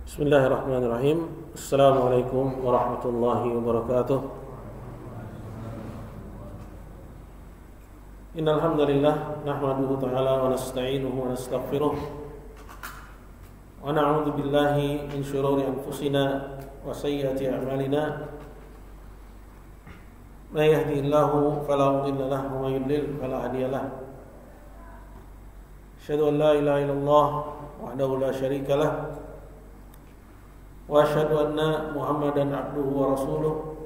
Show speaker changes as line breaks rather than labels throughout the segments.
Bismillahirrahmanirrahim. Assalamualaikum warahmatullahi wabarakatuh. Innal hamdalillah nahmaduhu ta'ala wa nasta'inuhu wa nastaghfiruh wa na'udzu billahi min shururi anfusina wa sayyiati a'malina. May yahdihillahu fala mudilla lahu wa may yudlil fala hadiya lahu. Asyhadu an la ilaha illallah wahdahu la syarika lahu wa asyhadu anna Muhammadan abduhu wa rasuluh.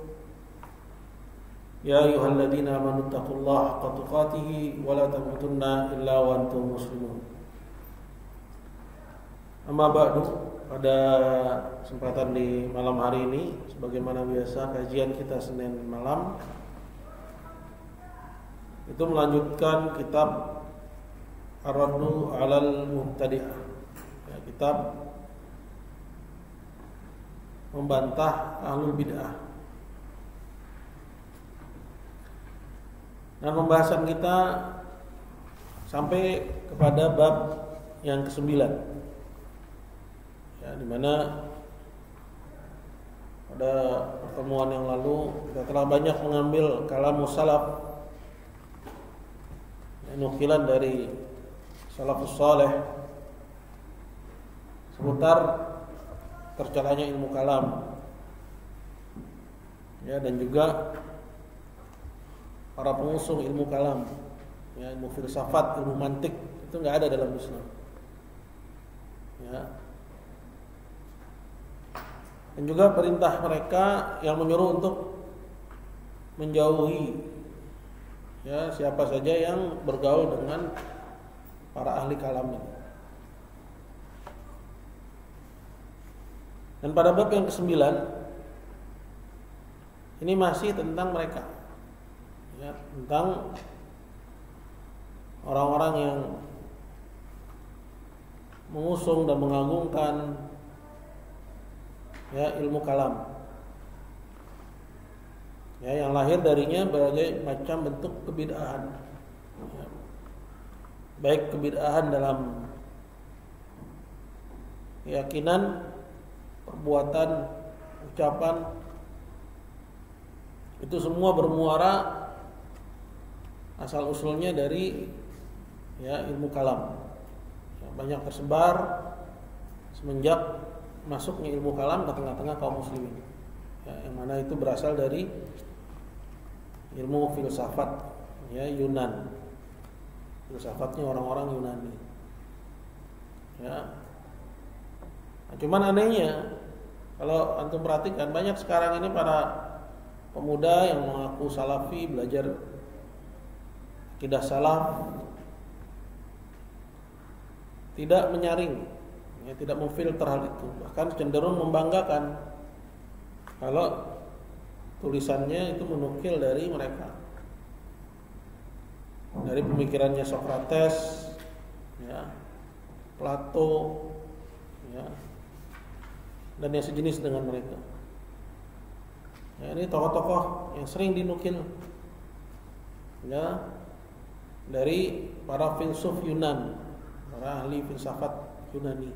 Ya ayyuhalladzina amanu taqullaha haqqa tuqatih wa la tamutunna illa wa antum muslimun. Amma ba'du, pada kesempatan di malam hari ini sebagaimana biasa kajian kita Senin malam itu melanjutkan kitab Ar-Raddu 'alal Mubtadi'ah, ya, kitab membantah ahlul bid'ah. Dan pembahasan kita sampai kepada bab yang ke-9, ya, di mana pada pertemuan yang lalu kita telah banyak mengambil kalamus salaf, nukilan dari salafus saleh seputar tercelanya ilmu kalam, ya, dan juga para pengusung ilmu kalam, ya, ilmu filsafat, ilmu mantik itu nggak ada dalam Islam, ya. Dan juga perintah mereka yang menyuruh untuk menjauhi, ya, siapa saja yang bergaul dengan para ahli kalam ini. Dan pada bab yang ke-9 ini masih tentang mereka, ya, tentang orang-orang yang mengusung dan mengagungkan, ya, ilmu kalam, ya, yang lahir darinya berbagai macam bentuk kebid'ahan, ya, baik kebid'ahan dalam keyakinan, perbuatan, ucapan, itu semua bermuara asal usulnya dari, ya, ilmu kalam, ya, banyak tersebar semenjak masuknya ilmu kalam ke tengah-tengah kaum muslimin, ya, yang mana itu berasal dari ilmu filsafat, ya, Yunan, filsafatnya orang-orang Yunani, ya. Nah, cuman anehnya kalau antum perhatikan banyak sekarang ini para pemuda yang mengaku salafi, belajar akidah salaf, tidak menyaring, ya, tidak memfilter hal itu, bahkan cenderung membanggakan kalau tulisannya itu menukil dari mereka, dari pemikirannya Socrates, ya, Plato, ya, dan yang sejenis dengan mereka. Ya, ini tokoh-tokoh yang sering dinukil, ya, dari para filsuf Yunan, para ahli filsafat Yunani.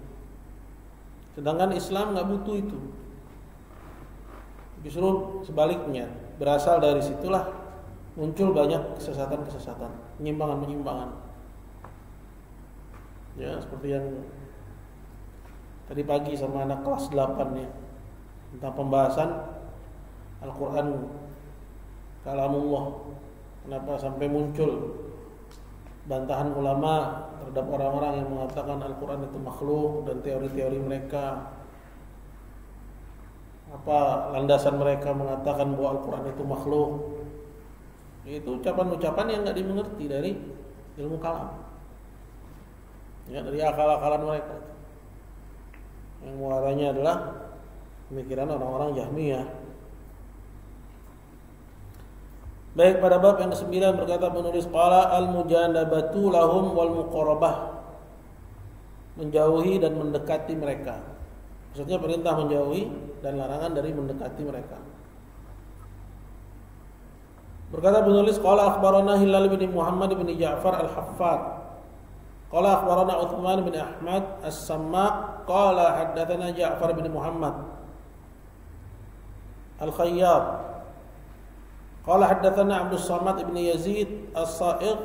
Sedangkan Islam nggak butuh itu. Justru sebaliknya, berasal dari situlah muncul banyak kesesatan-kesesatan, penyimpangan-penyimpangan. Ya, seperti yang tadi pagi sama anak kelas 8, ya, tentang pembahasan Al-Quran kalamullah. Kenapa sampai muncul bantahan ulama terhadap orang-orang yang mengatakan Al-Quran itu makhluk dan teori-teori mereka. Apa landasan mereka mengatakan bahwa Al-Quran itu makhluk? Itu ucapan-ucapan yang gak dimengerti dari ilmu kalam, ya, dari akal-akalan mereka, yang muaranya adalah pemikiran orang-orang Jahmiyah. Baik, pada bab yang ke-9 berkata penulis, qala al-mujanabatu lahum wal muqarabah, menjauhi dan mendekati mereka. Maksudnya perintah menjauhi dan larangan dari mendekati mereka. Berkata penulis, qala akhbarana Hilal bin Muhammad bin Ja'far al-Haffar, qala akhbarana Uthman bin Ahmad as-Sammaq qala haddatsana Ja'far bin Muhammad Al-Khayyab qala haddatsana Abdus Samad bin Yazid As-Sa'igh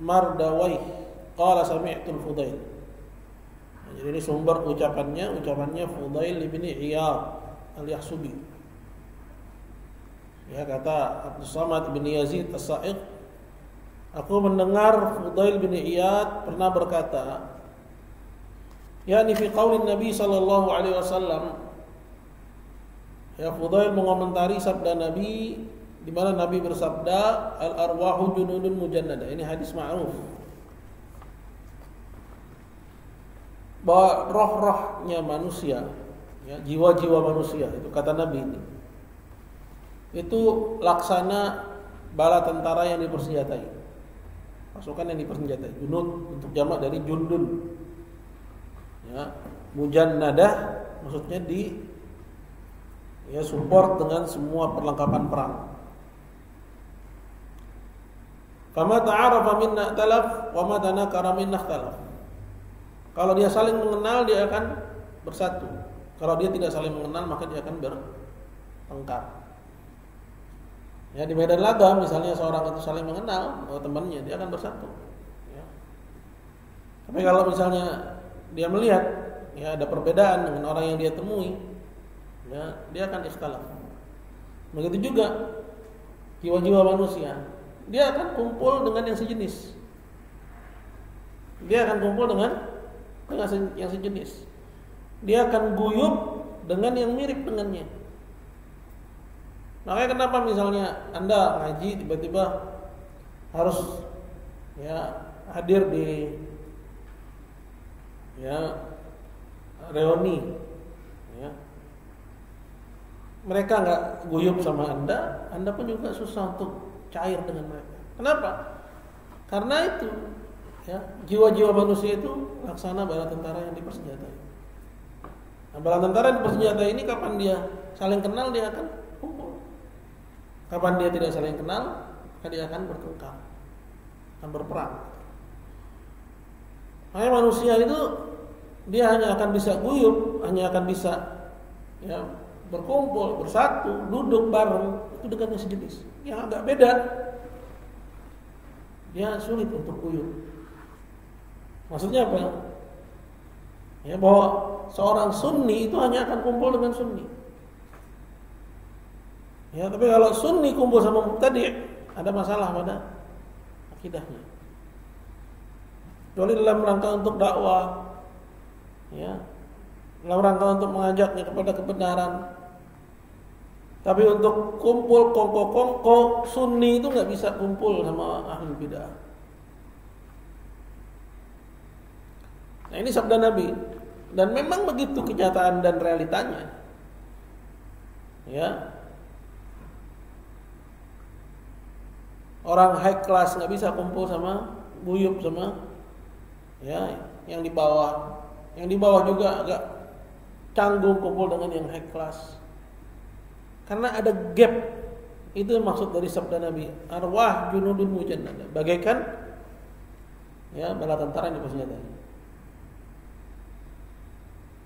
Mardawayh qala sami'tu Al-Fudail. Jadi ini sumber ucapannya Fudail bin Iyad Al-Yahsubi. Ya, kata Abdus Samad bin Yazid As-Sa'igh, aku mendengar Fudail bin Iyad pernah berkata, yakni fi qaulin Nabi sallallahu alaihi wasallam. Ya, Fudail mengomentari sabda Nabi di mana Nabi bersabda, al-arwahu junudun mujannada. Ini hadis ma'ruf. Bahwa roh-rohnya manusia, ya, jiwa-jiwa manusia itu kata Nabi itu laksana bala tentara yang dipersenjatai. Pasukan yang dipersenjatai. Junud untuk jamak dari jundun. Ya, mujannadah maksudnya support dengan semua perlengkapan perang. Kama ta'arafa minna talaf wa ma tanakara minna ikhtalaf. Kalau dia saling mengenal dia akan bersatu. Kalau dia tidak saling mengenal maka dia akan bertengkar. Ya, di medan laga misalnya seorang itu saling mengenal temannya, dia akan bersatu. Ya. Tapi kalau misalnya dia melihat ya ada perbedaan dengan orang yang dia temui, ya, dia akan ikhtilaf. Begitu juga jiwa-jiwa manusia, dia akan kumpul dengan yang sejenis. Dia akan kumpul dengan yang sejenis. Dia akan guyub dengan yang mirip dengannya. Makanya kenapa misalnya Anda ngaji tiba-tiba harus ya hadir di ya reuni, ya. Mereka nggak guyub sama Anda pun juga susah untuk cair dengan mereka. Kenapa? Karena itu, ya, jiwa-jiwa manusia itu laksana bala tentara yang dipersenjatai. Nah, bala tentara yang dipersenjatai ini kapan dia saling kenal dia akan kumpul. Kapan dia tidak saling kenal, maka dia akan bertengkar, akan berperang. Makanya manusia itu dia hanya akan bisa guyub, hanya akan bisa ya berkumpul, bersatu, duduk bareng itu dengan yang sejenis. Yang agak beda, dia sulit untuk guyub. Maksudnya apa? Ya, bahwa seorang Sunni itu hanya akan kumpul dengan Sunni. Ya, tapi kalau Sunni kumpul sama Mubtadi' ada masalah pada akidahnya. Kecuali dalam rangka untuk dakwah, ya, dalam rangka untuk mengajaknya kepada kebenaran. Tapi untuk kumpul kongko-kongko Sunni itu nggak bisa kumpul sama ahli bidah. Nah, ini sabda Nabi dan memang begitu kenyataan dan realitanya. Ya. Orang high class nggak bisa kumpul sama guyub sama ya yang di bawah. Yang di bawah juga agak canggung kumpul dengan yang high class. Karena ada gap. Itu maksud dari sabda Nabi. Arwah junudun mujannada. Bagaikan ya bala tentara yang dipersenjatai.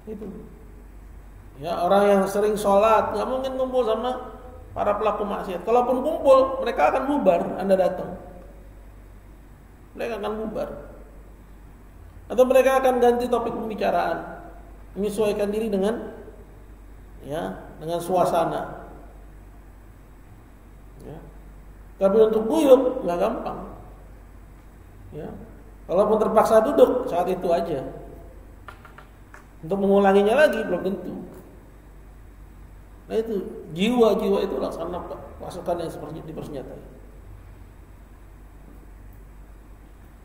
Itu. Ya, orang yang sering sholat nggak mungkin kumpul sama para pelaku maksiat. Kalaupun kumpul, mereka akan bubar. Anda datang, mereka akan bubar. Atau mereka akan ganti topik pembicaraan, menyesuaikan diri dengan suasana. Ya. Tapi untuk guyub nggak gampang. Ya. Kalaupun terpaksa duduk saat itu aja. Untuk mengulanginya lagi belum tentu. Nah itu jiwa-jiwa itu laksana pasukan yang seperti dipersenjatai.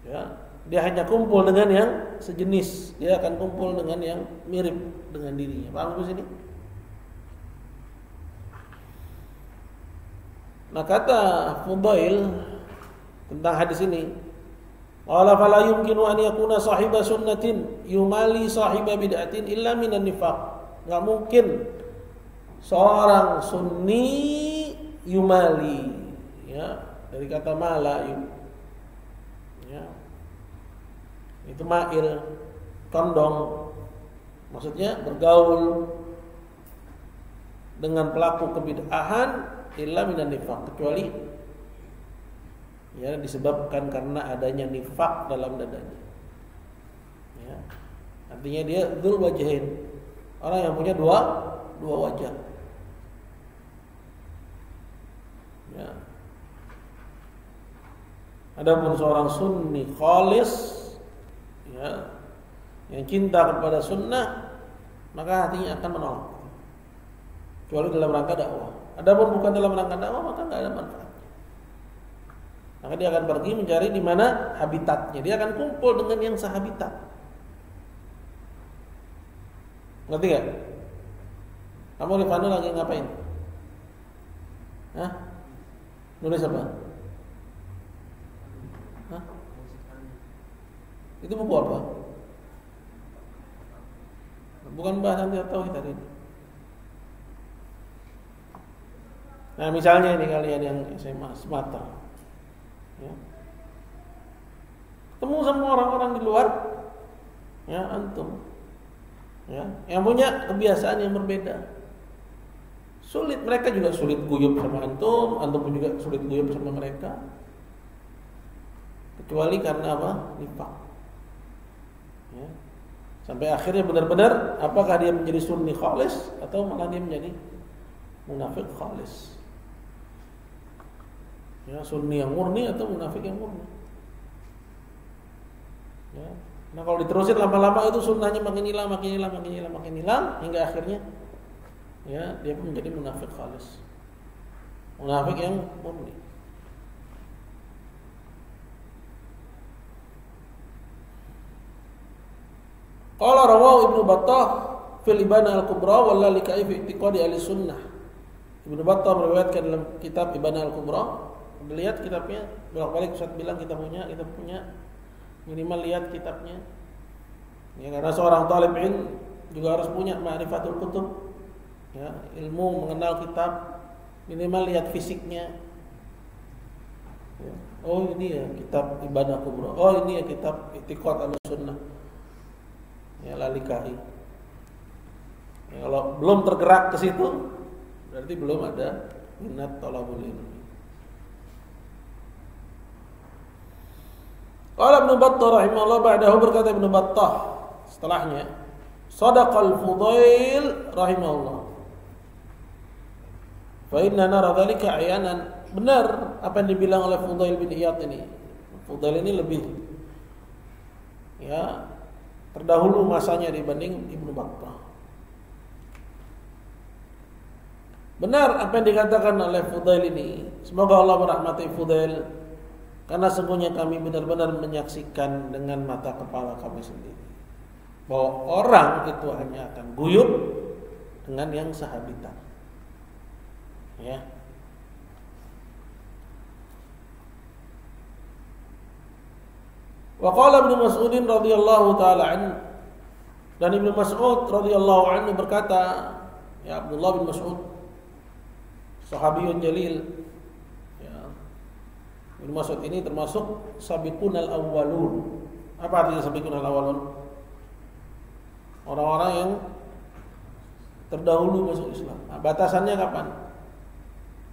Ya, dia hanya kumpul dengan yang sejenis, dia akan kumpul dengan yang mirip dengan dirinya. Paham di sini? Nah kata Fudail tentang hadis ini, qala fala yumkinu an yakuna sahiba sunnatin yumali sahiba bid'atin illa minan nifaq. Enggak mungkin seorang Sunni yumali, ya, dari kata mala, ya, itu mail, condong, Maksudnya bergaul dengan pelaku kebid'ahan illa minan nifaq, kecuali ya disebabkan karena adanya nifaq dalam dadanya. Ya. Artinya dia dzul wajhain, orang yang punya dua wajah. Ya. Adapun seorang sunni khalis, ya, yang cinta kepada sunnah, maka hatinya akan menolak, kecuali dalam rangka dakwah. Adapun bukan dalam rangka dakwah, maka nggak ada manfaat. Maka dia akan pergi mencari di mana habitatnya. Dia akan kumpul dengan yang sehabitat. Ngerti gak? Kamu Rifano lagi ngapain? Hah? Nulis apa? Hah? Itu buku apa? Bukan bahasan tauhid tadi. Nah, misalnya ini kalian yang SMA semata, ya, ketemu sama orang-orang di luar, ya antum, ya, yang punya kebiasaan yang berbeda. Sulit, mereka juga sulit guyub sama antum pun juga sulit guyub sama mereka. Kecuali karena apa? Nifaq. Ya. Sampai akhirnya benar-benar apakah dia menjadi sunni khalis atau malah dia menjadi munafik khalis. Ya, sunni yang murni atau munafik yang murni. Ya. Nah, kalau diterusin lama-lama itu sunnahnya makin hilang hingga akhirnya ya dia pun menjadi munafik khalis. Munafik yang murni. Qala rawahu Ibnu Battah fil Ibanah al-Kubra wal Lalikai fi i'tiqadi ahli sunnah. Ibnu Battah meriwayatkan dalam kitab Ibanah al-Kubra. Lihat kitabnya, bolak-balik Ustaz bilang kita punya, minimal lihat kitabnya. Ya, karena seorang talib ilmu juga harus punya ma'rifatul kutub. Ya, ilmu mengenal kitab, minimal lihat fisiknya. Ya. Oh, ini ya kitab Ibanah Kubra. Oh, ini ya kitab I'tiqad Ahlussunnah. Ya, Lalikai. Ya, kalau belum tergerak ke situ, berarti belum ada minat thalabul ilmi. Qala Ibnu Battah rahimahullah ba'dahu, berkata Ibnu Battah setelahnya, Shadaqal Fudail rahimahullah. Fa inna nara dzalika ayanan. Benar apa yang dibilang oleh Fudail bin Iyad ini. Fudail ini lebih ya terdahulu masanya dibanding Ibnu Battah. Benar apa yang dikatakan oleh Fudail ini. Semoga Allah merahmati Fudail, karena sungguhnya kami benar-benar menyaksikan dengan mata kepala kami sendiri bahwa orang itu hanya akan guyub dengan yang sehabitat. Ya. Wa qala Ibnu Mas'ud radhiyallahu taala anhu, dan Ibnu Mas'ud radhiyallahu anhu berkata, ya Abdullah bin Mas'ud, sahabiyun jalil. Ya. Ibnu Mas'ud ini termasuk sabiqunal awwalun. Apa artinya sabiqunal awwalun? Orang-orang yang terdahulu masuk Islam. Nah, batasannya kapan?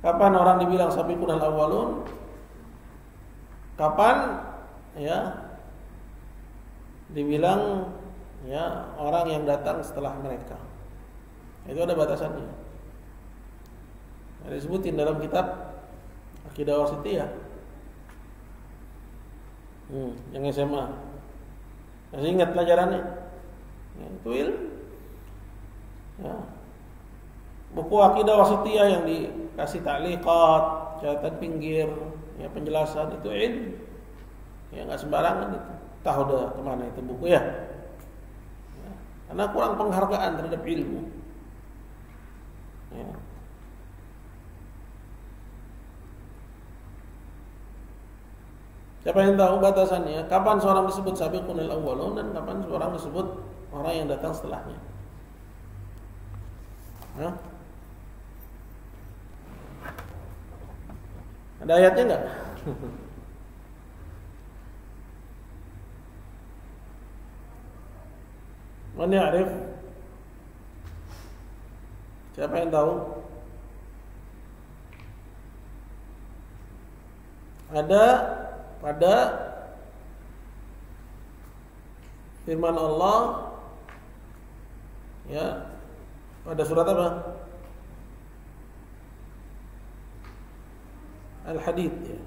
Kapan orang dibilang sabiqunal awwalun? Kapan ya dibilang ya orang yang datang setelah mereka? Itu ada batasannya. Nah, disebutin dalam kitab Aqidah Wasithiyah. Yang SMA. Masih ingat pelajarannya? Ya, itu ilmu. Ya. Buku Aqidah Wasithiyah yang dikasih ta'liqat, catatan pinggir, ya penjelasan, itu ilmu. Ya enggak sembarangan itu. Tahu dah kemana itu buku ya. Ya. Karena kurang penghargaan terhadap ilmu. Ya. Siapa yang tahu batasannya? Kapan seorang disebut sabiqunal awwalun dan kapan seorang disebut orang yang datang setelahnya? Hah? Ada ayatnya enggak? Man ya'rif Siapa yang tahu? Ada pada firman Allah, ya, pada surat apa? Al-Hadid, ya.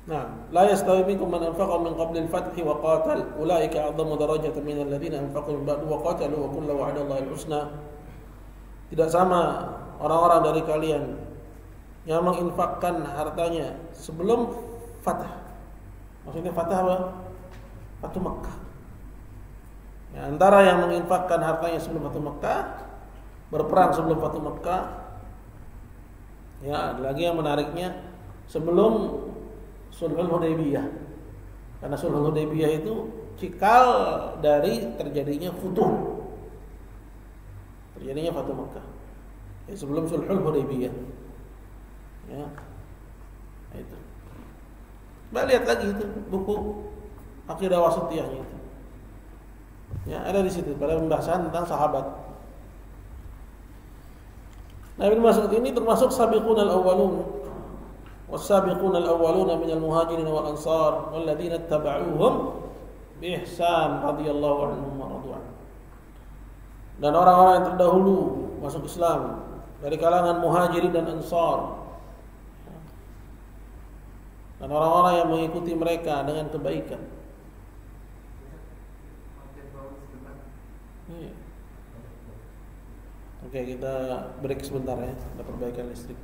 Nah, la yastawi minkum man anfaqa min qabli al-fathi wa qatal ulaika a'zamu darajatan min alladhina anfaqu min ba'du wa qatalu wa kullu wa'ada Allahul husna. Tidak sama orang-orang dari kalian yang menginfakkan hartanya sebelum Fatah. Maksudnya Fatah apa? Fatu Makkah. Ya, antara yang menginfakkan hartanya sebelum Fatu Makkah, berperang sebelum Fatu Makkah. Ya, ada lagi yang menariknya sebelum Sulhul Hudaybiyah. Karena Sulhul Hudaybiyah itu cikal dari terjadinya Futuh. Terjadinya Fatu Makkah. Ya, sebelum Sulhul Hudaybiyah. Ya. Itu. Mbak lihat lagi itu buku Aqidah Wasithiyahnya itu. Ya, ada di situ pada pembahasan tentang sahabat. Nah, Ibnu Mas'ud ini termasuk sabiqunal awwalun. Was-sabiqunal awwaluna minal muhajirin wal ansar walladzina ittaba'uuhum bi ihsan radhiyallahu anhum wa radu anhu. Dan orang-orang yang terdahulu masuk Islam dari kalangan muhajirin dan ansar, dan orang-orang yang mengikuti mereka dengan kebaikan. Oke, kita break sebentar ya, ada perbaikan listrik.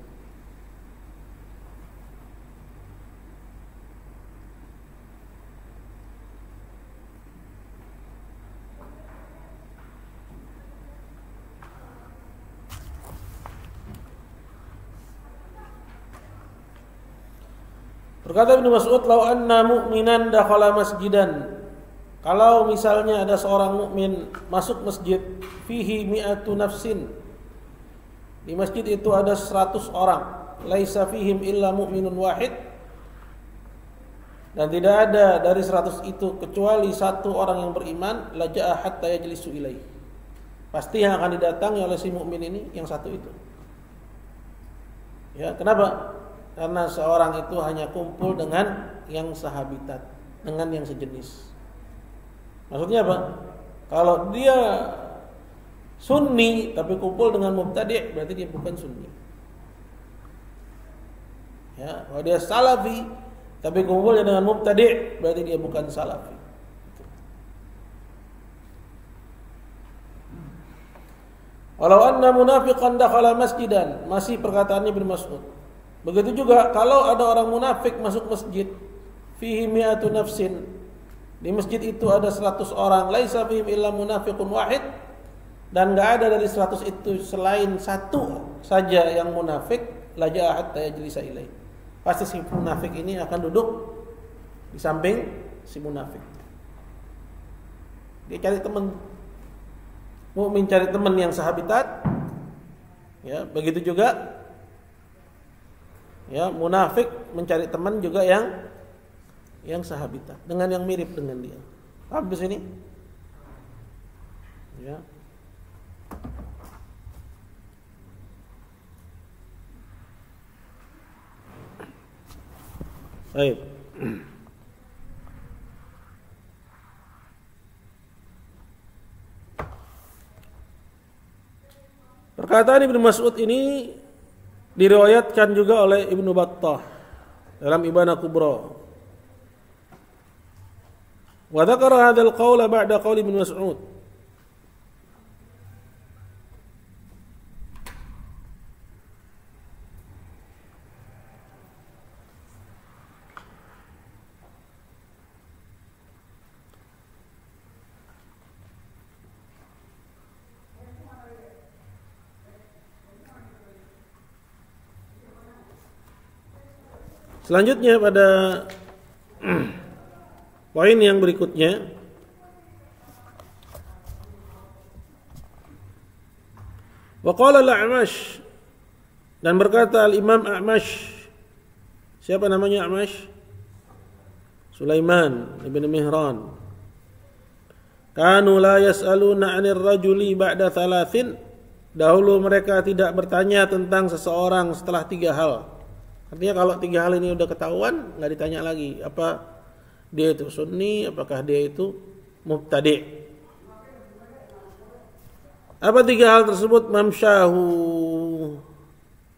Berkata Ibnu Mas'ud, "Lau anna mu'minan dakhala masjidan." Kalau misalnya ada seorang mukmin masuk masjid, fihi mi'atu nafsin. Di masjid itu ada 100 orang, laisa fihim illa mu'minun wahid. Dan tidak ada dari 100 itu kecuali satu orang yang beriman, laja'a hatta yajlisu ilaih. Pasti yang akan didatangi oleh si mukmin ini yang satu itu. Ya, kenapa? Karena seorang itu hanya kumpul dengan yang sehabitat, dengan yang sejenis. Maksudnya apa? Kalau dia Sunni tapi kumpul dengan mubtadi', berarti dia bukan Sunni. Ya, kalau dia Salafi tapi kumpulnya dengan mubtadi', berarti dia bukan Salafi. Walau anna munafiqan dakhala masjidan, masih perkataannya Ibnu Mas'ud. Begitu juga kalau ada orang munafik masuk masjid, fihi mi'atu nafsin. Di masjid itu ada 100 orang, laisa fihim illa munafiqun wahid, dan enggak ada dari 100 itu selain satu saja yang munafik, laja'a hatta yajlisa ilaih. Pasti si munafik ini akan duduk di samping si munafik. Dia cari teman, mukmin cari teman yang sahabitat. Ya, begitu juga ya, munafik mencari teman juga yang sahabitat, dengan yang mirip dengan dia. Paham di sini? Ya. Baik. Perkataan Ibnu Mas'ud ini diriwayatkan juga oleh Ibnu Battah dalam Ibana Kubra. Wa dzakara hadzal qaula ba'da qauli Ibnu Mas'ud. Selanjutnya pada poin yang berikutnya, wa qala al-A'mash, dan berkata al-Imam A'mash. Siapa namanya A'mash? Sulaiman ibn Mihran. Kanu la yas'aluna 'anil rajuli ba'da thalathin. Dahulu mereka tidak bertanya tentang seseorang setelah 3 hal. Artinya kalau 3 hal ini udah ketahuan, enggak ditanya lagi apa dia itu sunni, apakah dia itu mubtadi'. Apa 3 hal tersebut? Mamsyahu,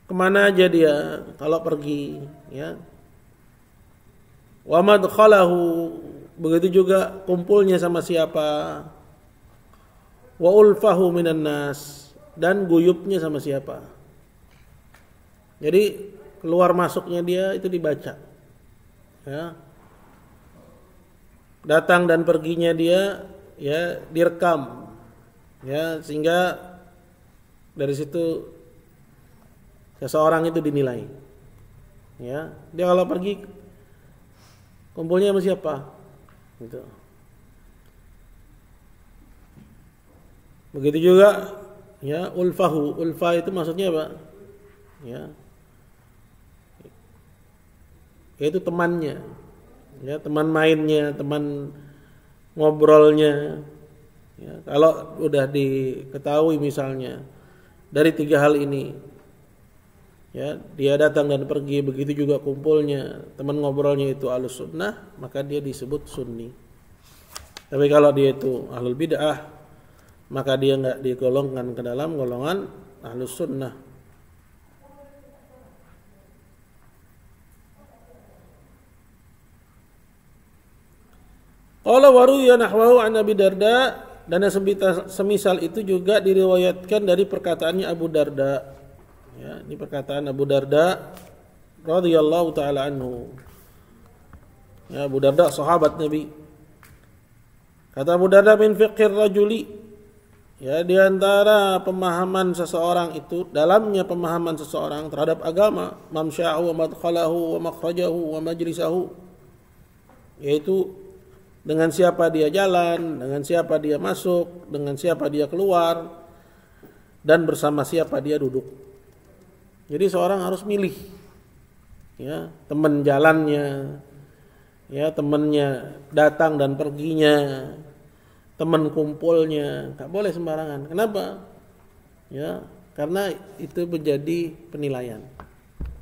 kemana aja dia kalau pergi, ya. Wa madkhalahu, begitu juga kumpulnya sama siapa. Wa ulfahu minan nas, dan guyupnya sama siapa. Jadi keluar masuknya dia itu dibaca, ya. Datang dan perginya dia, ya, direkam, ya, sehingga dari situ seseorang itu dinilai, ya. Dia kalau pergi kumpulnya sama siapa, gitu. Begitu juga, ya, ulfahu. Ulfa itu maksudnya apa? Ya, yaitu temannya, ya, teman mainnya, teman ngobrolnya. Ya, kalau udah diketahui misalnya dari 3 hal ini, ya, dia datang dan pergi, begitu juga kumpulnya, teman ngobrolnya itu ahlus sunnah, maka dia disebut sunni. Tapi kalau dia itu ahlul bid'ah, maka dia enggak digolongkan ke dalam golongan ahlus sunnah. Qala waruya nahwahu an Abi Darda, dan yang semisal itu juga diriwayatkan dari perkataannya Abu Darda. Ya, ini perkataan Abu Darda radhiyallahu taala anhu. Ya, Abu Darda sahabat Nabi. Kata Abu Darda, min fiqhir rajuli, ya, di antara pemahaman seseorang itu, dalamnya pemahaman seseorang terhadap agama, mamsya'u wa madkhalahu wa makhrajahu wa majlisahu, yaitu dengan siapa dia jalan, dengan siapa dia masuk, dengan siapa dia keluar, dan bersama siapa dia duduk. Jadi seorang harus milih, ya, teman jalannya, ya, temannya datang dan perginya, teman kumpulnya, nggak boleh sembarangan. Kenapa? Ya, karena itu menjadi penilaian.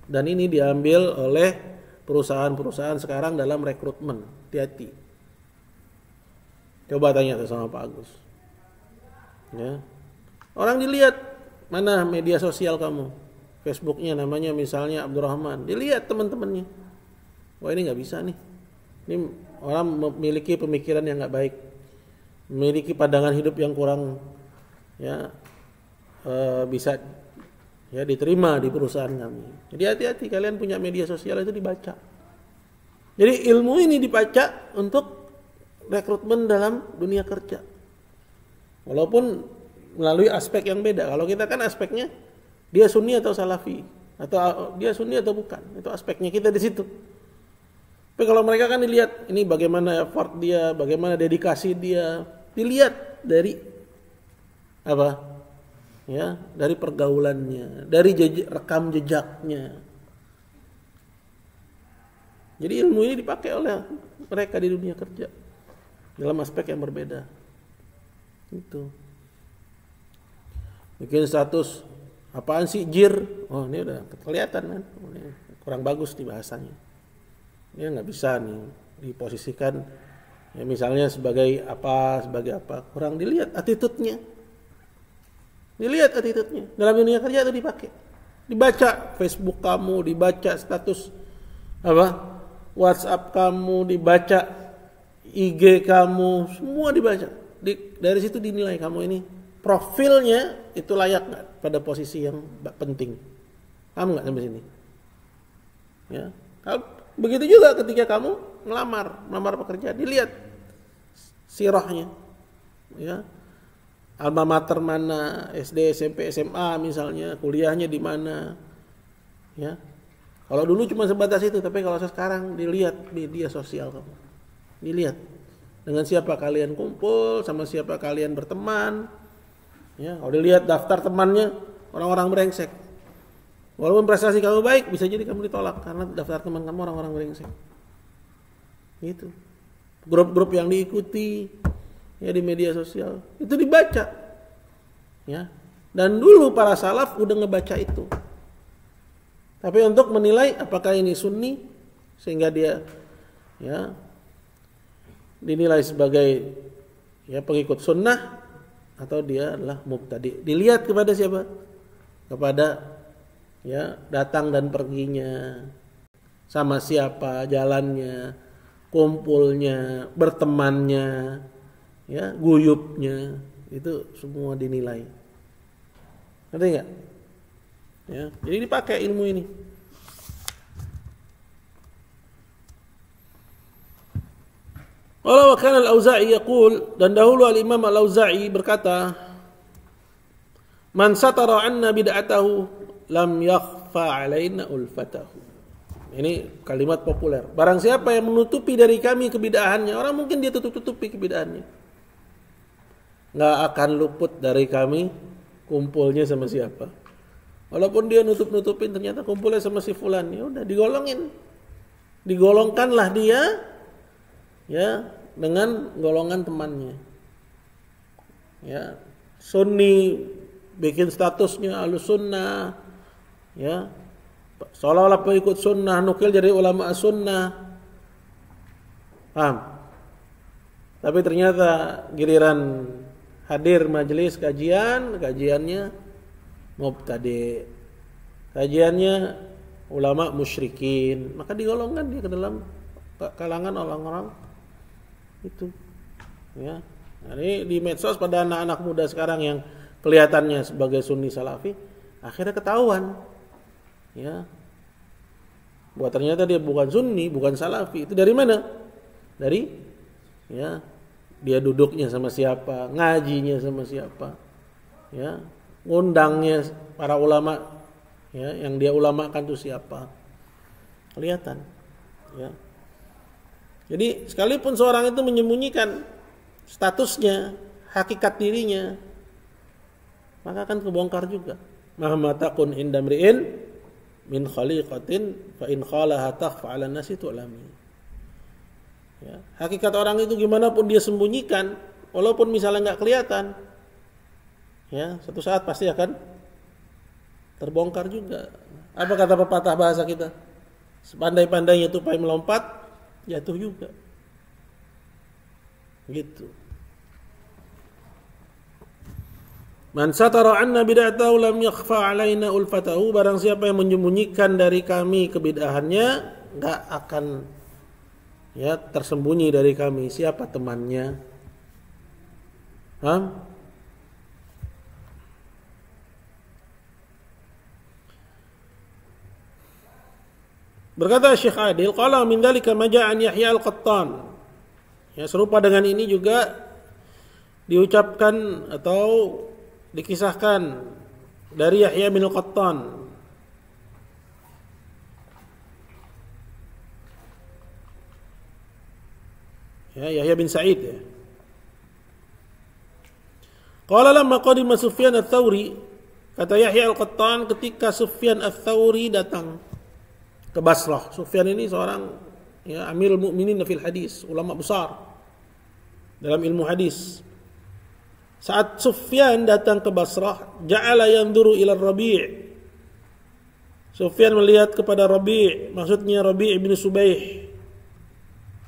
Dan ini diambil oleh perusahaan-perusahaan sekarang dalam rekrutmen. Hati-hati. Coba tanya sama Pak Agus. Ya. Orang dilihat mana media sosial kamu, Facebooknya namanya misalnya Abdurrahman, dilihat teman-temannya. Wah, ini nggak bisa nih. Ini orang memiliki pemikiran yang nggak baik, memiliki pandangan hidup yang kurang, ya, bisa, ya, diterima di perusahaan kami. Jadi hati-hati, kalian punya media sosial itu dibaca. Jadi ilmu ini dibaca untuk rekrutmen dalam dunia kerja. Walaupun melalui aspek yang beda. Kalau kita kan aspeknya dia sunni atau salafi, atau dia sunni atau bukan. Itu aspeknya kita di situ. Tapi kalau mereka kan dilihat ini bagaimana effort dia, bagaimana dedikasi dia, dilihat dari apa? Ya, dari pergaulannya, dari rekam jejaknya. Jadi ilmu ini dipakai oleh mereka di dunia kerja dalam aspek yang berbeda. Itu. Bikin status, apaan sih jir? Oh, ini udah kelihatan kan. Ini kurang bagus nih bahasanya. Dia nggak bisa nih diposisikan, ya, misalnya sebagai apa. Kurang dilihat attitude-nya. Dilihat attitude-nya. Dalam dunia kerja itu dipakai. Dibaca Facebook kamu, dibaca status apa? WhatsApp kamu, dibaca IG kamu, semua dibaca. Dari situ dinilai kamu ini profilnya itu layak nggak pada posisi yang penting. Kamu nggak sampai sini. Ya, begitu juga ketika kamu melamar pekerjaan, dilihat sirahnya, ya, alma mater mana, SD, SMP, SMA misalnya, kuliahnya di mana, ya. Kalau dulu cuma sebatas itu, tapi kalau sekarang dilihat media sosial kamu. Dilihat dengan siapa kalian kumpul, sama siapa kalian berteman. Ya, kalau dilihat daftar temannya orang-orang brengsek, walaupun prestasi kamu baik, bisa jadi kamu ditolak karena daftar teman kamu orang-orang brengsek. Gitu. Grup-grup yang diikuti ya di media sosial itu dibaca. Ya. Dan dulu para salaf udah ngebaca itu. Tapi untuk menilai apakah ini sunni sehingga dia ya dinilai sebagai ya pengikut sunnah atau dia adalah mubtadi. Dilihat kepada siapa? Kepada ya datang dan perginya, sama siapa jalannya, kumpulnya, bertemannya, ya guyupnya, itu semua dinilai. Ngerti nggak? Ya, jadi dipakai ilmu ini. Wa kana al-Auza'i yaqul, dan dahulu al-Imam al-Auza'i berkata, man satara anna bid'atahu lam yakhfa alaina ulfatahu. Ini kalimat populer. Barang siapa yang menutupi dari kami kebid'ahannya, orang mungkin dia tutup-tutupi kebid'ahannya, nggak akan luput dari kami kumpulnya sama siapa. Walaupun dia nutup-nutupin ternyata kumpulnya sama si fulan, ya udah digolongin. Digolongkanlah dia ya dengan golongan temannya. Ya, Sunni bikin statusnya Ahlus Sunnah, ya. Seolah-olah pengikut sunnah, nukil dari ulama sunnah. Paham? Tapi ternyata giliran hadir majelis kajiannya mubtadi, kajiannya ulama musyrikin, maka digolongkan dia ke dalam kalangan orang-orang itu. Ya. Nah, ini di medsos pada anak-anak muda sekarang yang kelihatannya sebagai sunni salafi, akhirnya ketahuan. Ya. Bahwa ternyata dia bukan sunni, bukan salafi. Itu dari mana? Dari ya, dia duduknya sama siapa, ngajinya sama siapa. Ya. Ngundangnya para ulama ya, yang dia ulamakan itu siapa, kelihatan ya. Jadi sekalipun seorang itu menyembunyikan statusnya, hakikat dirinya, maka akan kebongkar juga. Mahmatakun indamriin min khaliqatin fa in khalaha takhfa 'ala nasi tu'lami. Ya, hakikat orang itu gimana pun dia sembunyikan, walaupun misalnya enggak kelihatan, ya, suatu saat pasti akan terbongkar juga. Apa kata pepatah bahasa kita? Sepandai-pandainya tupai melompat, jatuh juga. Gitu. Man satara anna bid'atahu lam yakhfa alaina ulfatahu. Barang siapa yang menyembunyikan dari kami kebid'ahannya, enggak akan ya tersembunyi dari kami siapa temannya. Hah? Berkata Syekh Adil, qala min dzalika ma ja'a an Yahya al-Qattan. Ya, serupa dengan ini juga diucapkan atau dikisahkan dari Yahya bin al-Qattan. Ya, Yahya bin Sa'id ya. Qala lamma qadima Sufyan ats-Tsauri, kata Yahya al-Qattan ketika Sufyan ats-Tsauri datang ke Basrah. Sufyan ini seorang ya Amirul Mukminin fil hadis, ulama besar dalam ilmu hadis. Saat Sufyan datang ke Basrah, ja'ala yanzuru ila Rabi'. Sufyan melihat kepada Rabi', maksudnya Rabi' bin Subaih.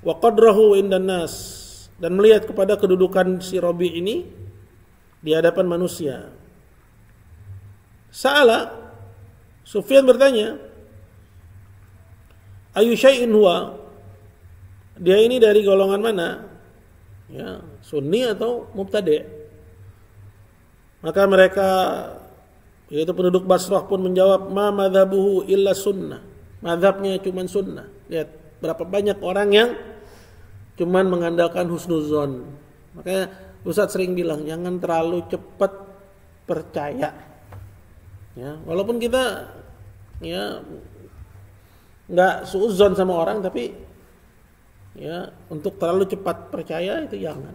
Wa qadrahu indan nas, dan melihat kepada kedudukan si Rabi' ini di hadapan manusia. Sa'ala, Sufyan bertanya, ayu syai'in huwa, dia ini dari golongan mana? Ya, sunni atau mubtadi'? Maka mereka, yaitu penduduk Basrah pun menjawab, ma madhabuhu illa sunnah. Madhabnya cuma sunnah. Lihat berapa banyak orang yang cuma mengandalkan husnuzon. Makanya Ustaz sering bilang jangan terlalu cepat percaya. Ya, walaupun kita ya nggak suudzon sama orang, tapi ya untuk terlalu cepat percaya itu jangan.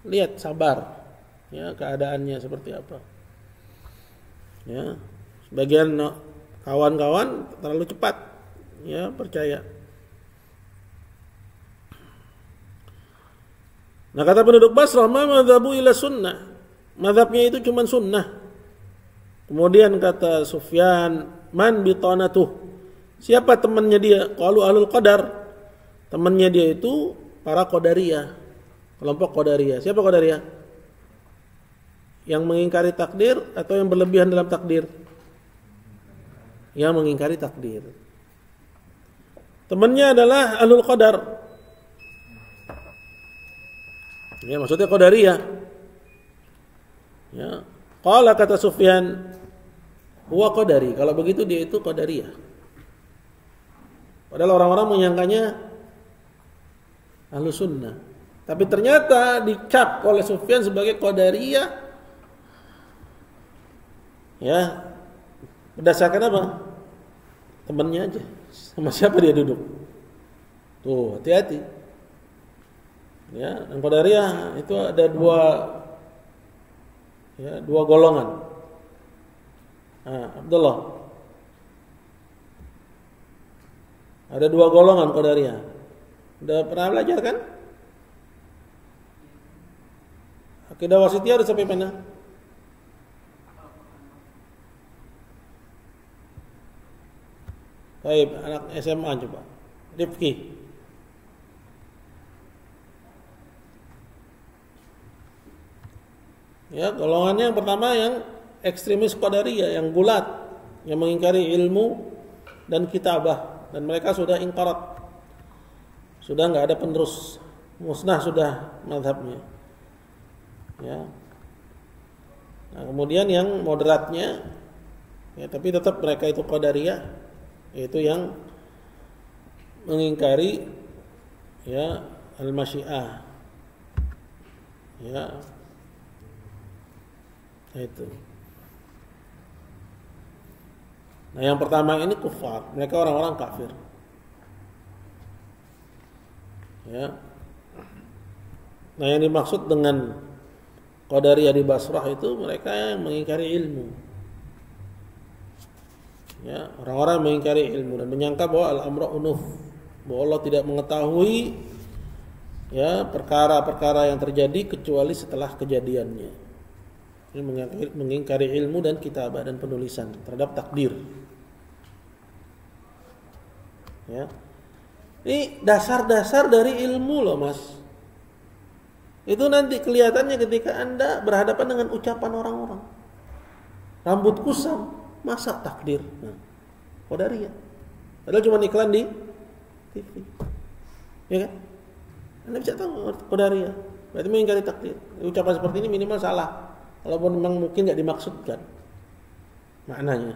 Lihat, sabar ya keadaannya seperti apa. Ya, sebagian kawan-kawan terlalu cepat ya percaya. Nah, kata penduduk Basrah, ma madhabu ila sunnah. Madhabnya itu cuma sunnah. Kemudian kata Sufyan, man bitanatuh. Siapa temannya dia? Qalu ahlul qadar. Temannya dia itu para qadariyah. Kelompok qadariyah. Siapa qadariyah? Yang mengingkari takdir atau yang berlebihan dalam takdir? Yang mengingkari takdir. Temannya adalah ahlul qadar. Ya, maksudnya qadariyah. Ya. Qala kata Sufyan, huwa qadari. Kalau begitu dia itu qadariyah. Padahal orang-orang menyangkanya ahlu sunnah. Tapi ternyata dicap oleh Sufyan sebagai qadariyah. Ya. Berdasarkan apa? Temannya aja. Sama siapa dia duduk? Tuh, hati-hati. Ya, dan qadariyah itu ada dua golongan. Abdullah. Ada dua golongan qadariyah. Udah pernah belajar kan? Akidah wasithiyah udah sampai mana? Baik, anak SMA coba. Rifki. Ya, golongannya yang pertama yang ekstremis qadariyah, yang gulat, yang mengingkari ilmu dan kitabah, dan mereka sudah ingkarat. Sudah enggak ada penerus. Musnah sudah mazhabnya. Ya. Nah, kemudian yang moderatnya ya, tapi tetap mereka itu qadariyah, yaitu yang mengingkari ya al-masyiah. Ya. Itu. Nah, yang pertama ini kufar, mereka orang-orang kafir. Ya. Nah, yang dimaksud dengan qadariyah di Basrah itu mereka yang mengingkari ilmu. Ya, orang-orang yang mengingkari ilmu dan menyangka bahwa al-amru unuf, bahwa Allah tidak mengetahui ya perkara-perkara yang terjadi kecuali setelah kejadiannya. Ini mengingkari ilmu dan kitabah dan penulisan terhadap takdir. Ya. Ini dasar-dasar dari ilmu loh, Mas. Itu nanti kelihatannya ketika Anda berhadapan dengan ucapan orang-orang. Rambut kusam, masa takdir? Nah, qadariyah. Padahal cuma iklan di TV. Ya kan? Anda bisa tahu qadariyah. Berarti mengingkari takdir. Ucapan seperti ini minimal salah. Walaupun memang mungkin tidak dimaksudkan maknanya.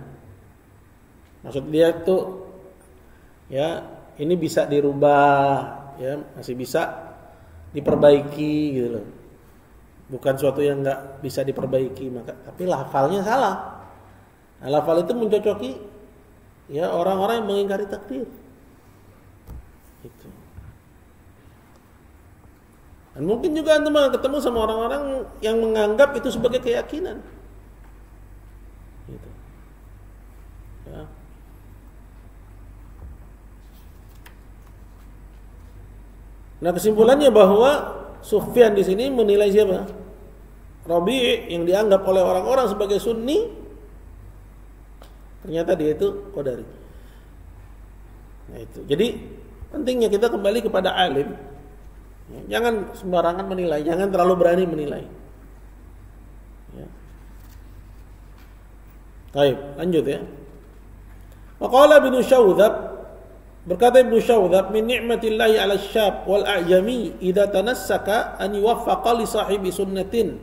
Maksud dia itu ya ini bisa dirubah, ya masih bisa diperbaiki gitu loh. Bukan suatu yang enggak bisa diperbaiki, maka tapi lafalnya salah. Nah, lafal itu mencocoki ya orang-orang yang mengingkari takdir. Itu. Dan mungkin juga antum ketemu sama orang-orang yang menganggap itu sebagai keyakinan. Gitu. Ya. Nah, kesimpulannya bahwa Sufyan di sini menilai siapa? Rabi' yang dianggap oleh orang-orang sebagai Sunni, ternyata dia itu Qadari. Nah, itu. Jadi pentingnya kita kembali kepada alim. Jangan sembarangan menilai, jangan terlalu berani menilai. Ya. Baik, lanjut ya. Waqala Ibnu Syaudzab, berkata Ibnu Syaudzab, min ni'matillahi 'ala syab wal a'jami idza tanassaka an yuwaffaqa li sahibi sunnatin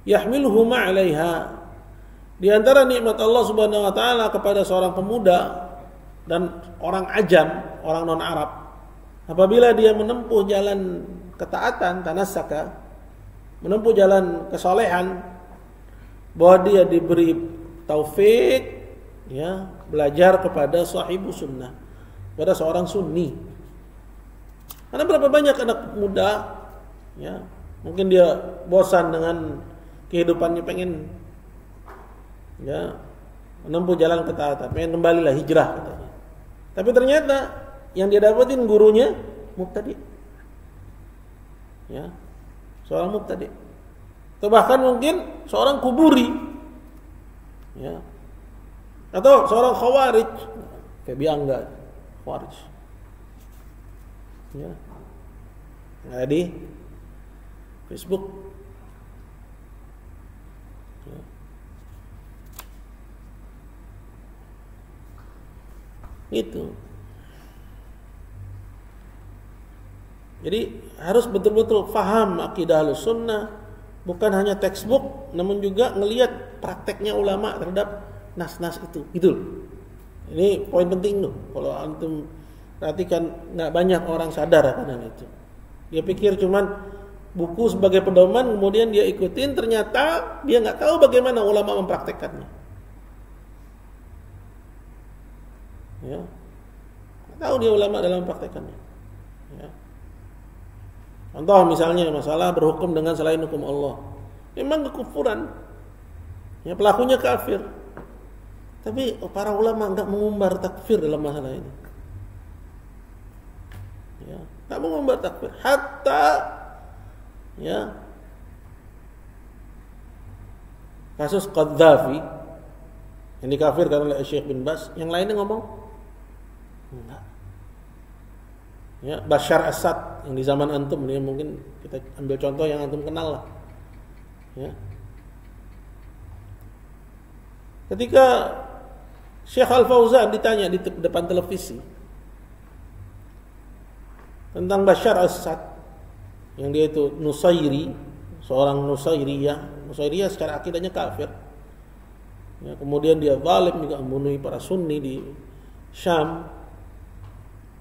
yahmiluhu ma 'alaiha. Di antara nikmat Allah Subhanahu wa taala kepada seorang pemuda dan orang ajam, orang non-Arab, apabila dia menempuh jalan ketaatan, tanassaka, menempuh jalan kesolehan, bahwa dia diberi taufik, ya, belajar kepada sahibu sunnah, kepada seorang sunni. Karena berapa banyak anak muda, ya, mungkin dia bosan dengan kehidupannya, pengen, ya, menempuh jalan ketaatan, pengen kembalilah hijrah katanya. Tapi ternyata yang dia dapatin gurunya mubtadi. Ya. seorang mubtadi. Atau bahkan mungkin seorang kuburi, ya, atau seorang khawarij, kayak Biangga, khawarij, ya, nggak di Facebook, ya. Itu. Jadi harus betul-betul faham akidah Ahlussunnah. Bukan hanya textbook, namun juga ngelihat prakteknya ulama terhadap nas-nas itu. Gitu. Ini poin penting tuh. Kalau antum perhatikan, nggak banyak orang sadar akan hal itu. Dia pikir cuman buku sebagai pedoman, kemudian dia ikutin, ternyata dia nggak tahu bagaimana ulama mempraktekkannya. Ya, nggak tahu dia ulama dalam mempraktekkannya. Ya. Contoh misalnya masalah berhukum dengan selain hukum Allah. Memang kekufuran. Ya, pelakunya kafir. Tapi para ulama enggak mengumbar takfir dalam masalah ini. Ya, enggak mengumbar takfir. Hatta ya kasus Qaddafi yang dikafirkan oleh Syekh bin Baz, yang lainnya ngomong enggak. Ya, Bashar Assad yang di zaman antum, ya mungkin kita ambil contoh yang antum kenal lah. Ya. Ketika Syekh Al-Fauzan ditanya di depan televisi tentang Bashar Assad, yang dia itu Nusairi, seorang Nusairiyah secara akidahnya kafir. Ya, kemudian dia zalim juga membunuh para Sunni di Syam.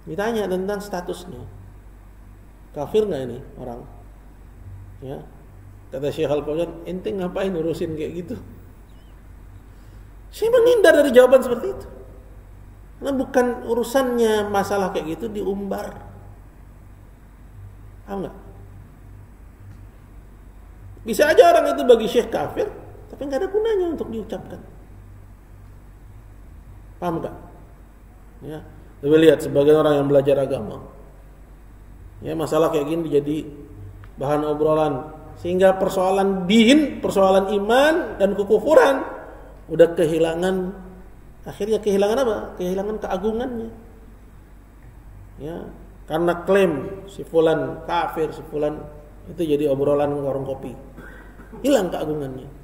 Ditanya tentang statusnya, kafir nggak ini orang? Ya, kata Syekh Al-Fauzan, ente ngapain urusin kayak gitu? Saya menghindar dari jawaban seperti itu. Karena bukan urusannya masalah kayak gitu diumbar. Paham nggak? Bisa aja orang itu bagi Syekh kafir, tapi nggak ada gunanya untuk diucapkan. Paham nggak? Ya. Coba lihat sebagian orang yang belajar agama, ya masalah kayak gini jadi bahan obrolan, sehingga persoalan din, persoalan iman dan kekufuran udah kehilangan, akhirnya kehilangan apa? Kehilangan keagungannya. Ya, karena klaim si fulan kafir, si fulan itu jadi obrolan warung kopi, hilang keagungannya.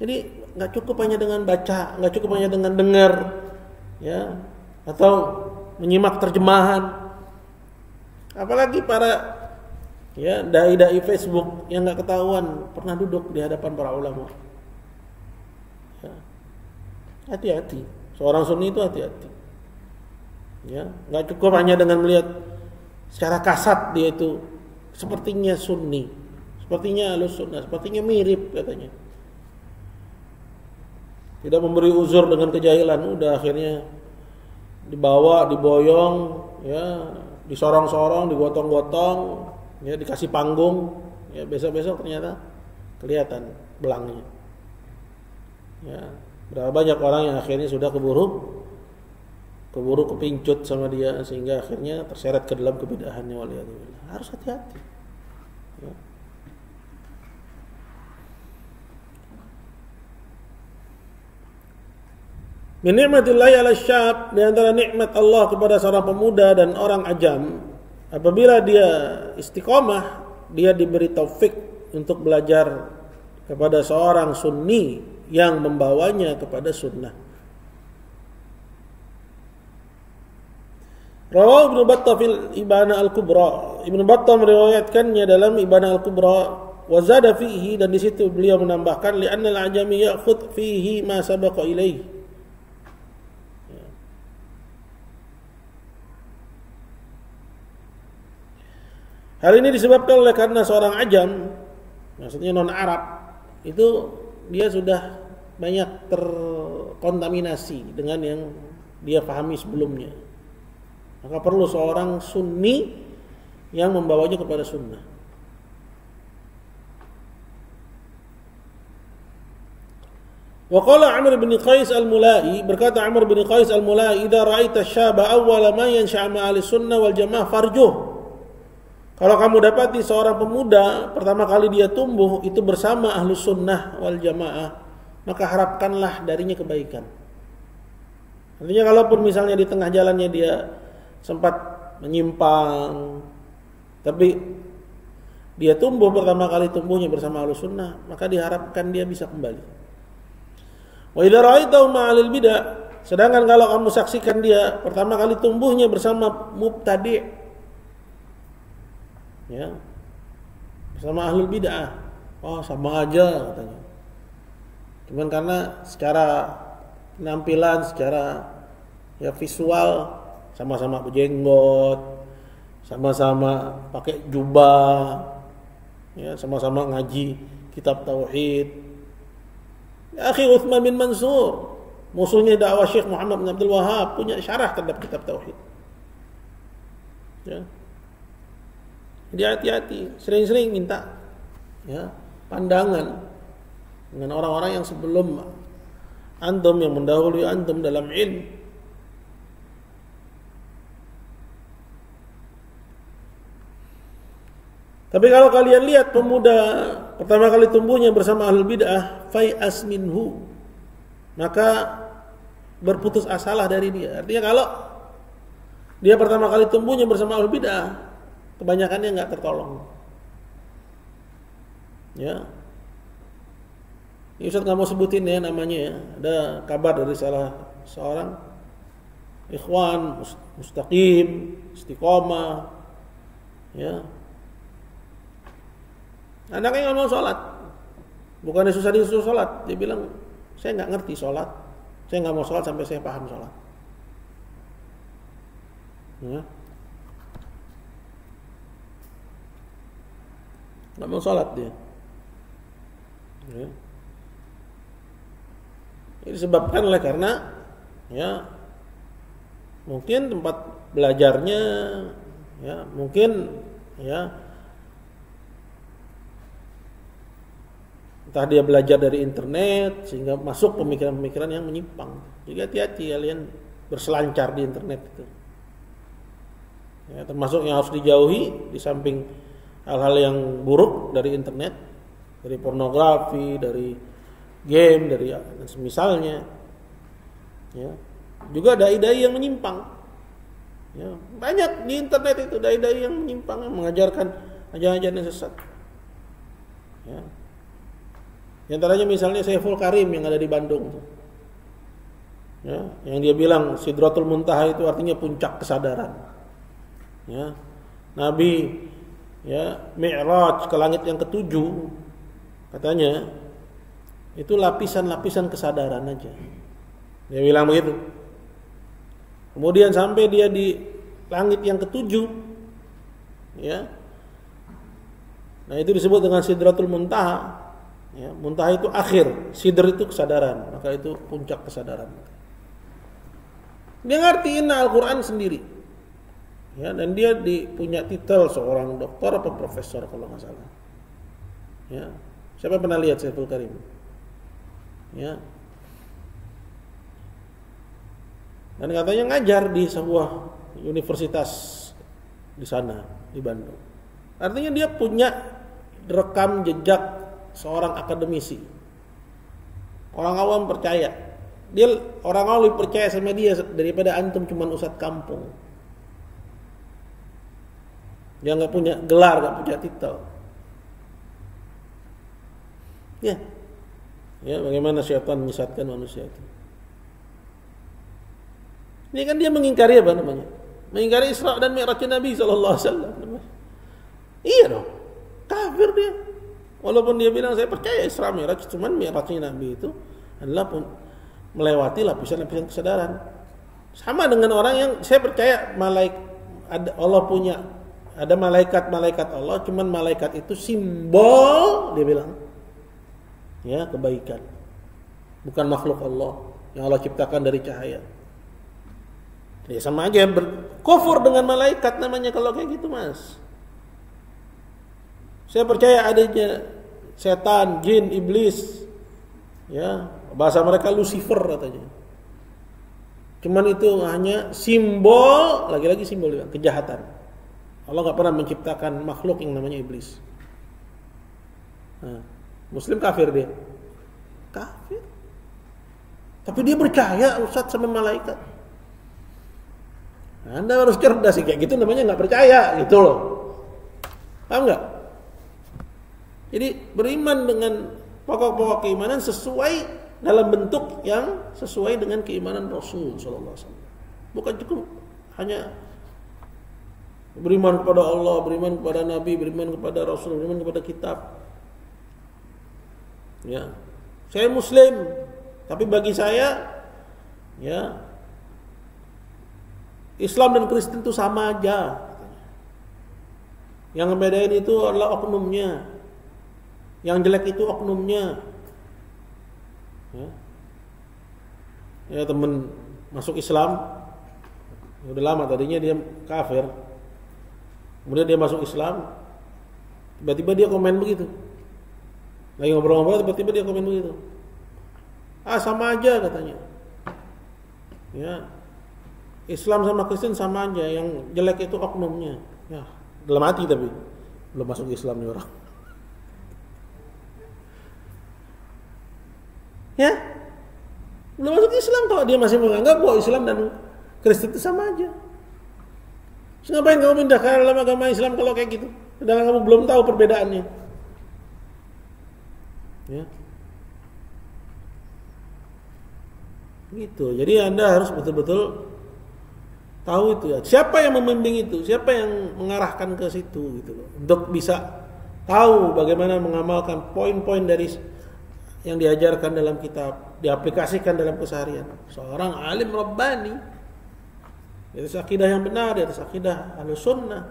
Jadi nggak cukup hanya dengan baca, nggak cukup hanya dengan dengar, ya, atau menyimak terjemahan. Apalagi para ya dai-dai Facebook yang nggak ketahuan pernah duduk di hadapan para ulama. Ya. Hati-hati, seorang Sunni itu hati-hati. Ya, nggak cukup hanya dengan melihat secara kasat dia itu sepertinya Sunni, sepertinya Ahlussunnah, sepertinya mirip katanya. Tidak memberi uzur dengan kejahilan, udah akhirnya dibawa, diboyong, ya, disorong-sorong, digotong-gotong, ya, dikasih panggung, ya, besok-besok ternyata kelihatan belangnya. Ya, berapa banyak orang yang akhirnya sudah keburu kepincut sama dia sehingga akhirnya terseret ke dalam kebidahannya, waliyadzubillah. Harus hati-hati. Ya. Min ni'matillahi 'ala syab, di antara nikmat Allah kepada seorang pemuda dan orang ajam, apabila dia istiqomah, dia diberi taufik untuk belajar kepada seorang Sunni yang membawanya kepada sunnah. Rawahu Ibnu Battah fil Ibanah Al-Kubra. Ibnu Battah meriwayatkannya dalam Ibanah Al-Kubra. Wa zada fihi, dan di situ beliau menambahkan li'anna al-ajami ya'khudh fihi ma sabaqa ilaihi. Hal ini disebabkan oleh karena seorang ajam, maksudnya non Arab, itu dia sudah banyak terkontaminasi dengan yang dia pahami sebelumnya. Maka perlu seorang Sunni yang membawanya kepada sunnah. Wa qala Amr bin Qais al-Mulai, berkata Amr bin Qais al-Mulai, "Idza ra'aita syaba awwala ma yansha'a ma'al sunnah wal jamaah farjuh." Kalau kamu dapati seorang pemuda pertama kali dia tumbuh itu bersama ahlus sunnah wal jamaah, maka harapkanlah darinya kebaikan. Artinya kalaupun misalnya di tengah jalannya dia sempat menyimpang, tapi dia tumbuh pertama kali tumbuhnya bersama ahlus sunnah, maka diharapkan dia bisa kembali. Wa idza ra'aitahu ma'al bid'ah, sedangkan kalau kamu saksikan dia pertama kali tumbuhnya bersama mubtadi', ya, bersama ahlul bid'ah, oh sama aja katanya. Cuman karena secara penampilan, secara ya visual sama-sama berjenggot, sama-sama pakai jubah, ya, sama-sama ngaji kitab tauhid. Ya, akhi Utsman bin Mansur, musuhnya dakwah Syekh Muhammad bin Abdul Wahhab, punya syarah terhadap kitab tauhid. Ya. Jadi hati-hati, sering-sering minta ya pandangan dengan orang-orang yang sebelum antum, yang mendahului antum dalam ilmu. Tapi kalau kalian lihat pemuda pertama kali tumbuhnya bersama ahlul bid'ah, fai'as minhu, maka berputus asalah dari dia. Artinya kalau dia pertama kali tumbuhnya bersama ahlul bid'ah, kebanyakannya nggak tertolong. Ya, ini Ustaz nggak mau sebutin ya namanya ya. Ada kabar dari salah seorang ikhwan mustaqim, istiqomah, ya. Anaknya nggak mau sholat, bukannya susah disuruh sholat, dia bilang saya nggak ngerti sholat, saya nggak mau sholat sampai saya paham sholat. Ya. Nggak mau sholat dia. Ya. Ini disebabkan oleh karena ya mungkin tempat belajarnya, ya mungkin ya entah dia belajar dari internet sehingga masuk pemikiran-pemikiran yang menyimpang. Jadi hati-hati kalian berselancar di internet itu. Ya, termasuk yang harus dijauhi di samping hal-hal yang buruk dari internet, dari pornografi, dari game, dari semisalnya. Ya. Juga dai-dai yang menyimpang. Ya, banyak di internet itu dai-dai yang menyimpang, yang mengajarkan ajaran-ajaran yang sesat. Ya. Di antaranya misalnya Saiful Karim yang ada di Bandung. Ya, yang dia bilang Sidratul Muntaha itu artinya puncak kesadaran. Ya. Nabi ya Mi'raj ke langit yang ketujuh, katanya itu lapisan-lapisan kesadaran aja. Dia bilang begitu. Kemudian sampai dia di langit yang ketujuh, ya. Nah itu disebut dengan Sidratul Muntaha. Ya, Muntaha itu akhir, Sidr itu kesadaran, maka itu puncak kesadaran. Dia ngertiin Al-Quran sendiri. Ya, dan dia punya titel seorang doktor atau profesor kalau nggak salah. Ya, siapa pernah lihat Saiful Karim? Ya, dan katanya ngajar di sebuah universitas di sana di Bandung. Artinya dia punya rekam jejak seorang akademisi. Orang awam percaya. Orang awam lebih percaya sama dia daripada antum cuman ustadz kampung. Dia nggak punya gelar, nggak punya titel. Ya, bagaimana syaitan menyesatkan manusia itu? Ini kan dia mengingkari apa namanya? Mengingkari Isra dan Mi'raj Nabi sallallahu alaihi wasallam. Iya dong, kafir dia. Walaupun dia bilang saya percaya Isra Mi'raj, cuman Mi'rajnya Nabi itu adalah pun melewati lapisan-lapisan kesadaran. Sama dengan orang yang saya percaya Allah punya ada malaikat-malaikat Allah, cuman malaikat itu simbol, dia bilang, ya kebaikan, bukan makhluk Allah yang Allah ciptakan dari cahaya. Ya sama aja berkufur dengan malaikat namanya kalau kayak gitu mas. Saya percaya adanya setan, jin, iblis, ya bahasa mereka Lucifer katanya. Cuman itu hanya simbol, lagi-lagi simbol kejahatan. Allah nggak pernah menciptakan makhluk yang namanya iblis. Nah, Muslim kafir dia. Kafir. Tapi dia percaya Ustaz sama malaikat. Anda harus cerdas sih, kayak gitu namanya nggak percaya gitu loh. Paham nggak? Jadi beriman dengan pokok-pokok keimanan sesuai dalam bentuk yang sesuai dengan keimanan Rasul sallallahu alaihi wasallam. Bukan cukup hanya beriman kepada Allah, beriman kepada Nabi, beriman kepada Rasul, beriman kepada kitab. Ya. Saya Muslim, tapi bagi saya ya Islam dan Kristen itu sama aja. Yang ngebedain itu adalah oknumnya. Yang jelek itu oknumnya. Ya temen masuk Islam, udah lama tadinya dia kafir. Kemudian dia masuk Islam, tiba-tiba dia komen begitu. Lagi ngobrol-ngobrol, tiba-tiba dia komen begitu. Sama aja katanya. Ya, Islam sama Kristen sama aja, yang jelek itu oknumnya. Ya, dalam hati tapi belum masuk Islam nih orang. Ya, belum masuk Islam kok dia masih menganggap bahwa Islam dan Kristen itu sama aja. Terus ngapain kamu pindah ke dalam agama Islam kalau kayak gitu? Sedangkan kamu belum tahu perbedaannya. Ya. Gitu. Jadi Anda harus betul-betul tahu itu ya. Siapa yang membimbing itu? Siapa yang mengarahkan ke situ gitu loh. Untuk bisa tahu bagaimana mengamalkan poin-poin dari yang diajarkan dalam kitab, diaplikasikan dalam keseharian. Seorang alim rabbani di atas akidah yang benar, di atas akidah Ahlussunnah.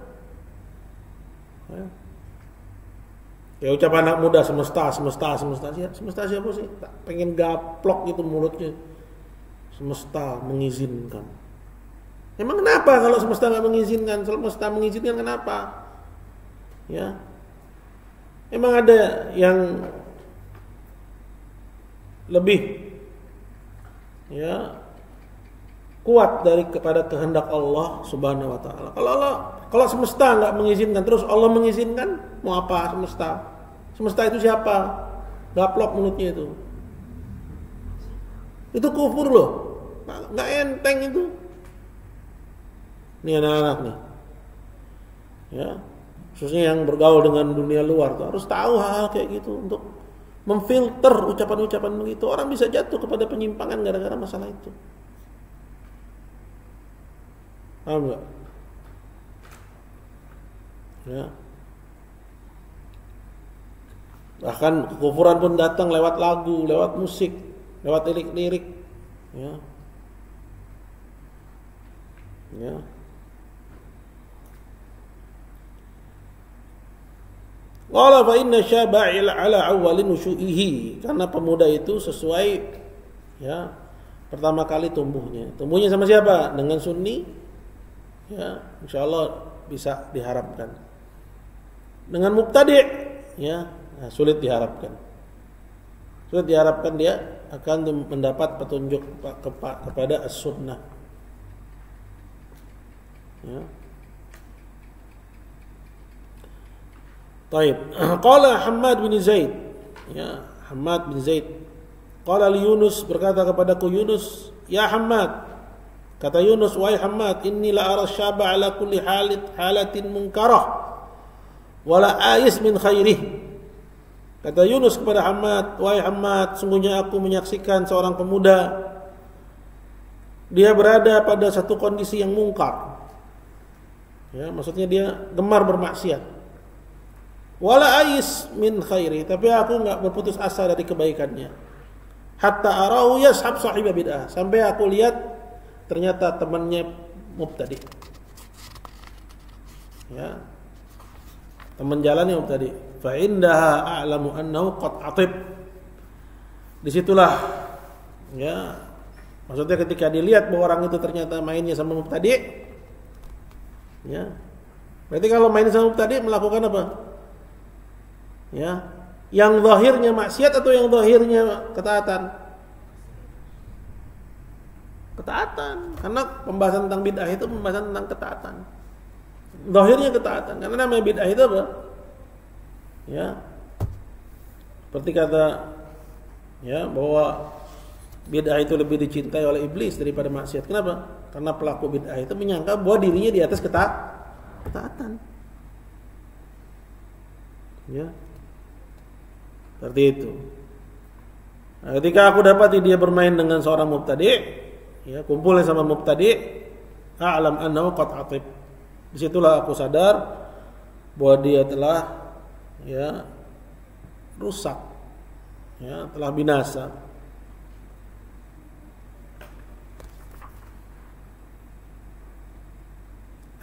Ya ucapan anak muda semesta siapa sih? Tak pengen gaplok gitu mulutnya. Semesta mengizinkan. Emang kenapa kalau semesta nggak mengizinkan? Semesta mengizinkan kenapa? Ya, emang ada yang lebih ya kuat dari kepada kehendak Allah Subhanahu wa taala. Kalau semesta nggak mengizinkan, terus Allah mengizinkan, mau apa semesta? Semesta itu siapa? Gaplok mulutnya itu. Itu kufur loh. Nggak enteng itu. Ini anak-anak nih. Ya, khususnya yang bergaul dengan dunia luar tuh harus tahu hal kayak gitu untuk memfilter ucapan-ucapan begitu. Orang bisa jatuh kepada penyimpangan gara-gara masalah itu. Paham enggak? Ya. Bahkan kekufuran pun datang lewat lagu, lewat musik, lewat lirik-lirik. Ya. Ya. Qala fa inna syaba'il ala awwalin nushu'ihi, karena pemuda itu sesuai ya pertama kali tumbuhnya. Tumbuhnya sama siapa? Dengan sunni. Ya, insyaallah bisa diharapkan. Dengan mubtadi' ya, sulit diharapkan. Sulit diharapkan dia akan mendapat petunjuk kepada as-sunnah. Ya. Taib. Qala Hammad bin Zaid. Ya, Hammad bin Zaid. Qala li Yunus, berkata kepadaku Yunus, ya Hammad. Kata Yunus, wahai Hammad, inni la ara syaba ala kulli halatin munkarah wala ais min khairih. Kata Yunus kepada Hammad, wahai Hammad, sungguhnya aku menyaksikan seorang pemuda, dia berada pada satu kondisi yang mungkar. Ya, maksudnya dia gemar bermaksiat. Wala ais min khairi, tapi aku enggak berputus asa dari kebaikannya. Hatta arau yashab sahiba bid'ah, sampai aku lihat ternyata temannya mubtadi. Ya. Teman jalannya mubtadi. Fa indaha a'lamu annahu qad atib. Disitulah ya, maksudnya ketika dilihat bahwa orang itu ternyata mainnya sama mubtadi, ya. Berarti kalau main sama mubtadi melakukan apa? Ya, yang zahirnya maksiat atau yang zahirnya ketaatan? Ketaatan, karena pembahasan tentang bid'ah itu pembahasan tentang ketaatan. Zahirnya ketaatan. Karena namanya bid'ah itu apa? Ya. Seperti kata ya bahwa bid'ah itu lebih dicintai oleh iblis daripada maksiat. Kenapa? Karena pelaku bid'ah itu menyangka bahwa dirinya di atas ketaatan. Ya. Seperti itu. Nah, ketika aku dapati dia bermain dengan seorang mubtadi, ya, kumpulnya sama mubtadi, a'lam annahu qad atib. Disitulah aku sadar bahwa dia telah ya rusak, ya, telah binasa.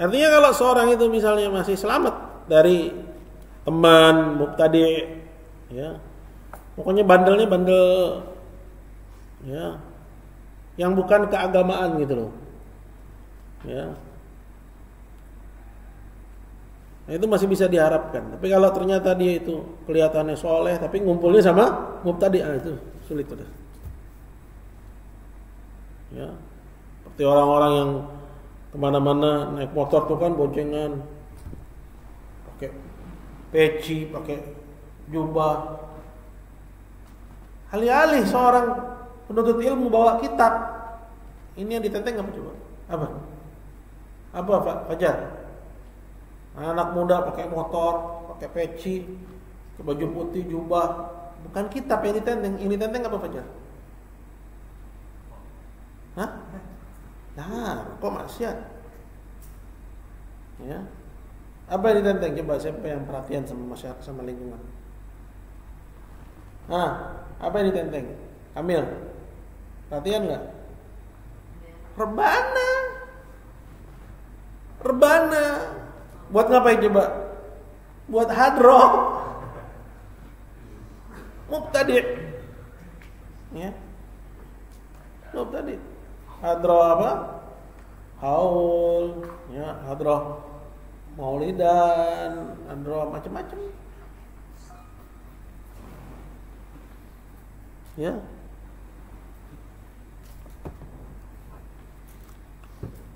Artinya kalau seorang itu misalnya masih selamat dari teman mubtadi, ya, pokoknya bandelnya bandel, ya, yang bukan keagamaan gitu loh, ya, nah, itu masih bisa diharapkan. Tapi kalau ternyata dia itu kelihatannya soleh, tapi ngumpulnya sama mubtadi, itu sulit udah. Ya, seperti orang-orang yang kemana-mana naik motor tuh kan boncengan, pakai peci, pakai jubah. Alih-alih seorang penuntut ilmu bawa kitab, ini yang ditenteng apa coba? Apa Pak Fajar? Anak muda pakai motor, pakai peci, pakai baju putih, jubah, bukan kitab yang ditenteng. Ini ditenteng apa Fajar? Hah? Nah, kok maksiat? Ya. Apa yang ditenteng? Coba siapa yang perhatian sama masyarakat, sama lingkungan? Apa yang ditenteng? Kamil, perhatian nggak? Rebana. Buat ngapain coba? Buat hadro. Mubtadi. Ya. Mubtadi. Hadro apa? Haul, ya, hadro maulidan, hadro macam-macam. Ya.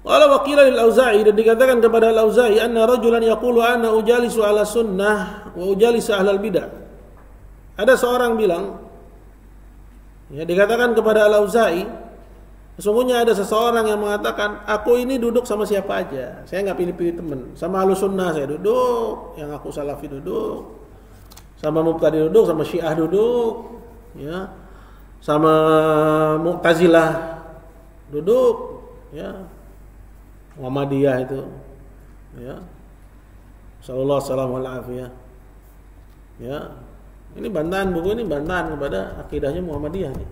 Qala wa qila lil Auza'i, dan dikatakan kepada Al-Auza'i, anna rajulan yaqulu ana ujalisu ala sunnah wa ujalisu ahlal bidah. Ada seorang bilang, ya, dikatakan kepada Al-Auza'i, sesungguhnya ada seseorang yang mengatakan, aku ini duduk sama siapa aja, saya nggak pilih-pilih teman. Sama Ahlus Sunnah saya duduk, yang aku Salafi duduk, sama Mubtadi duduk, sama Syiah duduk, ya, sama Mu'tazilah duduk, ya, Muhammadiyah itu, ya, sallallahu alaihi wasallam, ya. Ini bantahan, buku ini bantahan kepada akidahnya Muhammadiyah nih.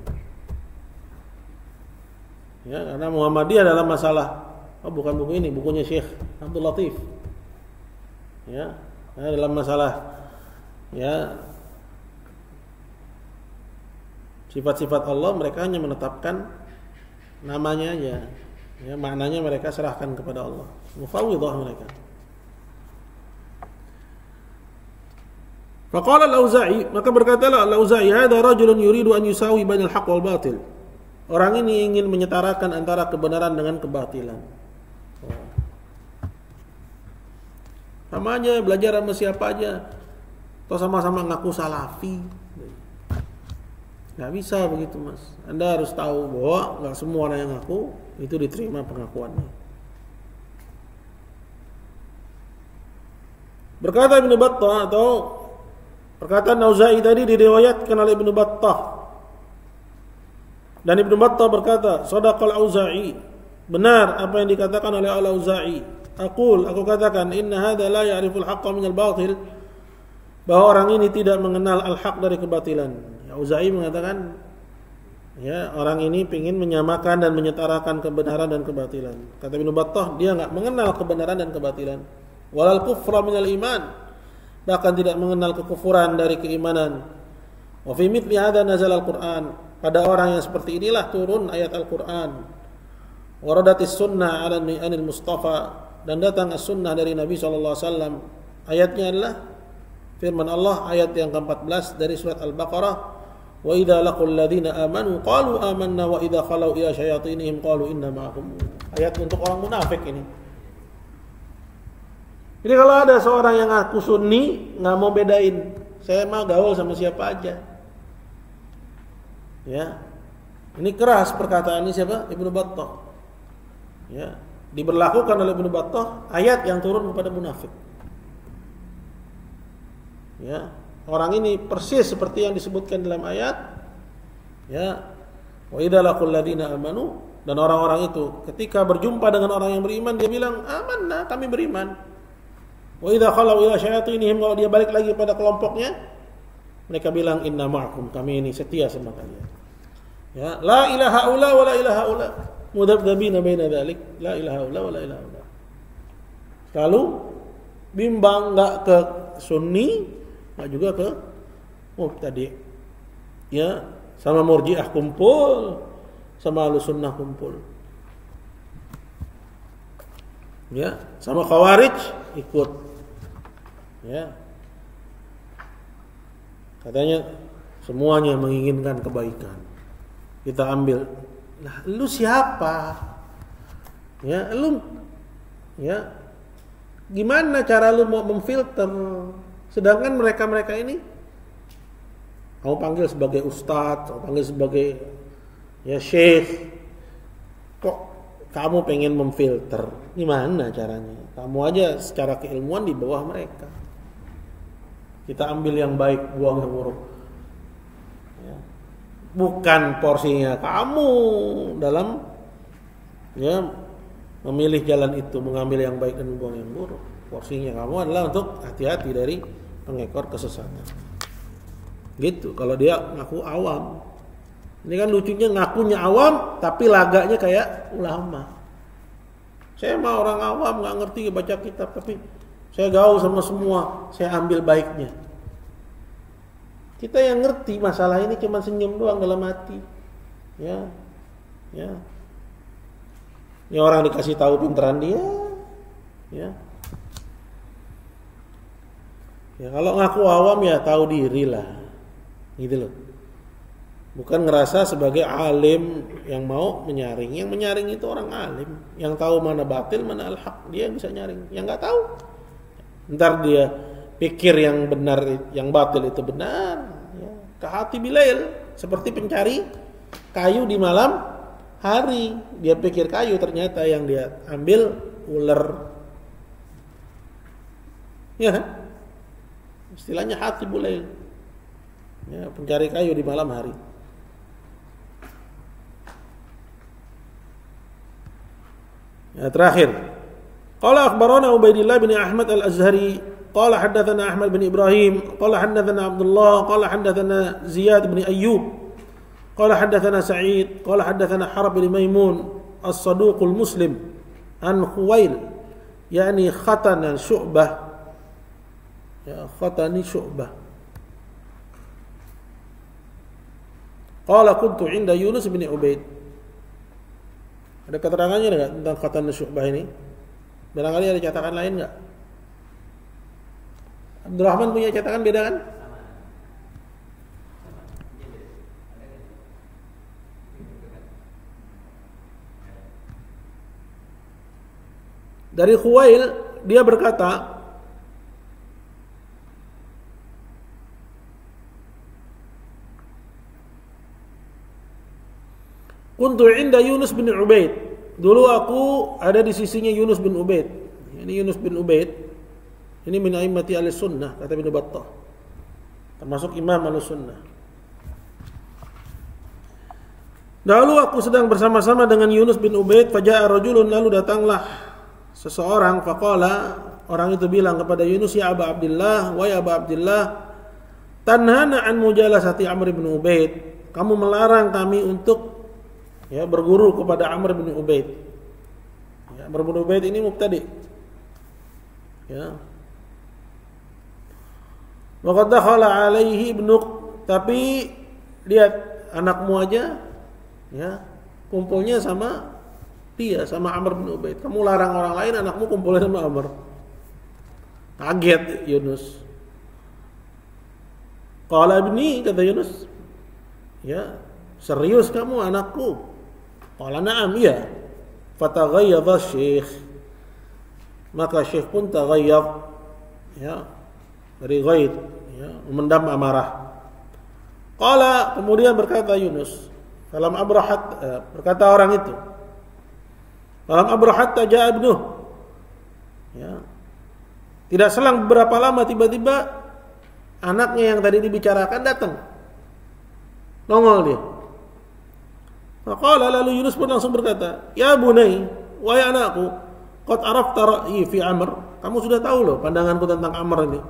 Ya, karena Muhammadiyah dalam masalah, bukan buku ini, bukunya Syekh Abdul Latif. Ya, dalam masalah, ya, sifat-sifat Allah mereka hanya menetapkan namanya aja. Ya, maknanya mereka serahkan kepada Allah. Mufawwidhah mereka. Faqala Al-Auza'i, maka berkatalah Al-Auza'i, hadza rajulun yuridu an yusawi bainal haqq wal batil. Orang ini ingin menyetarakan antara kebenaran dengan kebatilan. Sama aja, belajar sama siapa aja, atau sama-sama ngaku salafi. Gak bisa begitu, Mas. Anda harus tahu bahwa gak semua orang yang ngaku itu diterima pengakuannya. Berkata Ibnu Battah, atau perkataan Auza'i tadi diriwayatkan oleh Ibnu Battah. Dan Ibnu Battah berkata, shadaqal Auza'i, benar apa yang dikatakan oleh Al-Auza'i. Aku katakan, inna hadza la ya'riful haqqa minal batil, bahwa orang ini tidak mengenal al-haq dari kebatilan. Auza'i mengatakan, ya, orang ini ingin menyamakan dan menyetarakan kebenaran dan kebatilan. Kata Ibnu Battah, dia enggak mengenal kebenaran dan kebatilan. Walal kufra minal iman, bahkan tidak mengenal kekufuran dari keimanan. Wa fi mithli hadza nazala al-Qur'an, pada orang yang seperti inilah turun ayat Al-Qur'an. Waradatis sunnah 'ala anil Mustafa, dan datang as-sunnah dari Nabi sallallahu alaihi wasallam. Ayatnya adalah firman Allah ayat yang ke-14 dari surat Al-Baqarah, wa idza laqul ladzina amanu qalu amanna wa idza khalau ila syayatinihim qalu inna ma'akum. Ayat untuk orang munafik ini. Jadi kalau ada seorang yang ngaku Sunni, nggak mau bedain, saya mah gaul sama siapa aja. Ya, ini keras perkataan ini siapa? Ibnu Battah. Ya, diberlakukan oleh Ibnu Battah ayat yang turun kepada munafik. Ya, orang ini persis seperti yang disebutkan dalam ayat. Ya, wa idza laqul ladina amanu, dan orang-orang itu ketika berjumpa dengan orang yang beriman dia bilang amanna, kami beriman. Wa idza khalau ila syayatinihim, kalau dia balik lagi pada kelompoknya mereka bilang inna ma'akum, kami ini setia sama kalian. Ya, la ilaha illa wa la ilaha illa mudabdabina baina dzalik, la ilaha illa wa la ilaha illa. Lalu bimbang enggak ke Sunni, enggak juga ke Mubtadi. Ya, sama Murji'ah kumpul, sama Ahlussunnah kumpul. Ya, sama Khawarij ikut. Ya. Katanya semuanya menginginkan kebaikan. Kita ambil. Nah, lu siapa? Ya, lu ya. Gimana cara lu mau memfilter? Sedangkan mereka-mereka ini kamu panggil sebagai ustadz, kamu panggil sebagai ya syekh. Kok kamu pengen memfilter? Gimana caranya? Kamu aja secara keilmuan di bawah mereka. Kita ambil yang baik, buang yang buruk. Ya. Bukan porsinya kamu dalam ya memilih jalan itu, mengambil yang baik dan membuang yang buruk. Porsinya kamu adalah untuk hati-hati dari pengekor kesesatan. Gitu. Kalau dia ngaku awam, ini kan lucunya ngakunya awam tapi lagaknya kayak ulama. Saya mah orang awam, nggak ngerti baca kitab, tapi saya gaul sama semua, saya ambil baiknya. Kita yang ngerti masalah ini cuma senyum doang dalam hati. Ya, ya. Ini orang dikasih tahu pinteran dia, ya. Ya kalau ngaku awam ya tahu diri lah, gitu loh. Bukan ngerasa sebagai alim yang mau menyaring. Yang menyaring itu orang alim, yang tahu mana batil, mana al-haq, dia yang bisa nyaring. Yang nggak tahu, ntar dia pikir yang benar, yang batil itu benar. Ya. Kahati bilail, seperti pencari kayu di malam hari. Dia pikir kayu, ternyata yang dia ambil ular. Ya, istilahnya hati bilail. Ya, pencari kayu di malam hari. Ya, terakhir. Qala akhbarana Ubaidillah bin Ahmad al-Azhari, qala haddatsana Ahmad bin Ibrahim, qala haddatsana Abdullah, qala haddatsana Ziyad bin Ayyub, qala haddatsana Sa'id, qala haddatsana Harb bin Maimun as-Saduqul Muslim an Khuwail, yani khatana Syu'bah. Ya, khatani Syu'bah. Qala kuntu 'inda Yunus bin Ubaid. Ada keterangannya enggak tentang khatan Syu'bah ini? Barangkali ada cetakan lain enggak? Abdurrahman punya cetakan beda kan? Dari Khuwail dia berkata, kuntu 'inda Yunus bin Ubaid. Dulu aku ada di sisinya Yunus bin Ubaid. Ini Yunus bin Ubaid. Ini min a'immati Ahlussunnah, kata Ibnu Battah. Termasuk imam Ahlussunnah. Lalu aku sedang bersama-sama dengan Yunus bin Ubaid, faja'a rajulun, lalu datanglah seseorang, faqala, orang itu bilang kepada Yunus, ya Aba Abdillah, wa ya Aba Abdillah, tanhana an mujalasati Amr bin Ubaid. Kamu melarang kami untuk ya berguru kepada Amr bin Ubaid. Ya, Amr bin Ubaid ini mubtadi. Ya. Wa qad dakhala alaihi ibnuk, tapi lihat anakmu aja ya kumpulnya sama dia, sama Amr bin Ubaid. Kamu larang orang lain, anakmu kumpulnya sama Amr. Kaget Yunus. Qala ibni, kata Yunus. Ya, serius kamu anakku? Qala na'am, iya. Fataghayyadha syekh. Maka Syekh pun taghayyad, ya, dari ghaid, ya, memendam amarah. Qala, kemudian berkata Yunus, falam abrahat, berkata orang itu, falam abrahat taja ibnuh, ya, tidak selang beberapa lama tiba-tiba anaknya yang tadi dibicarakan datang, nongol dia. Maka lalu Yunus pun langsung berkata, ya bunai, wahai anakku, qad arafta ra'yi fi Amr, kamu sudah tahu loh pandanganku tentang Amr ini.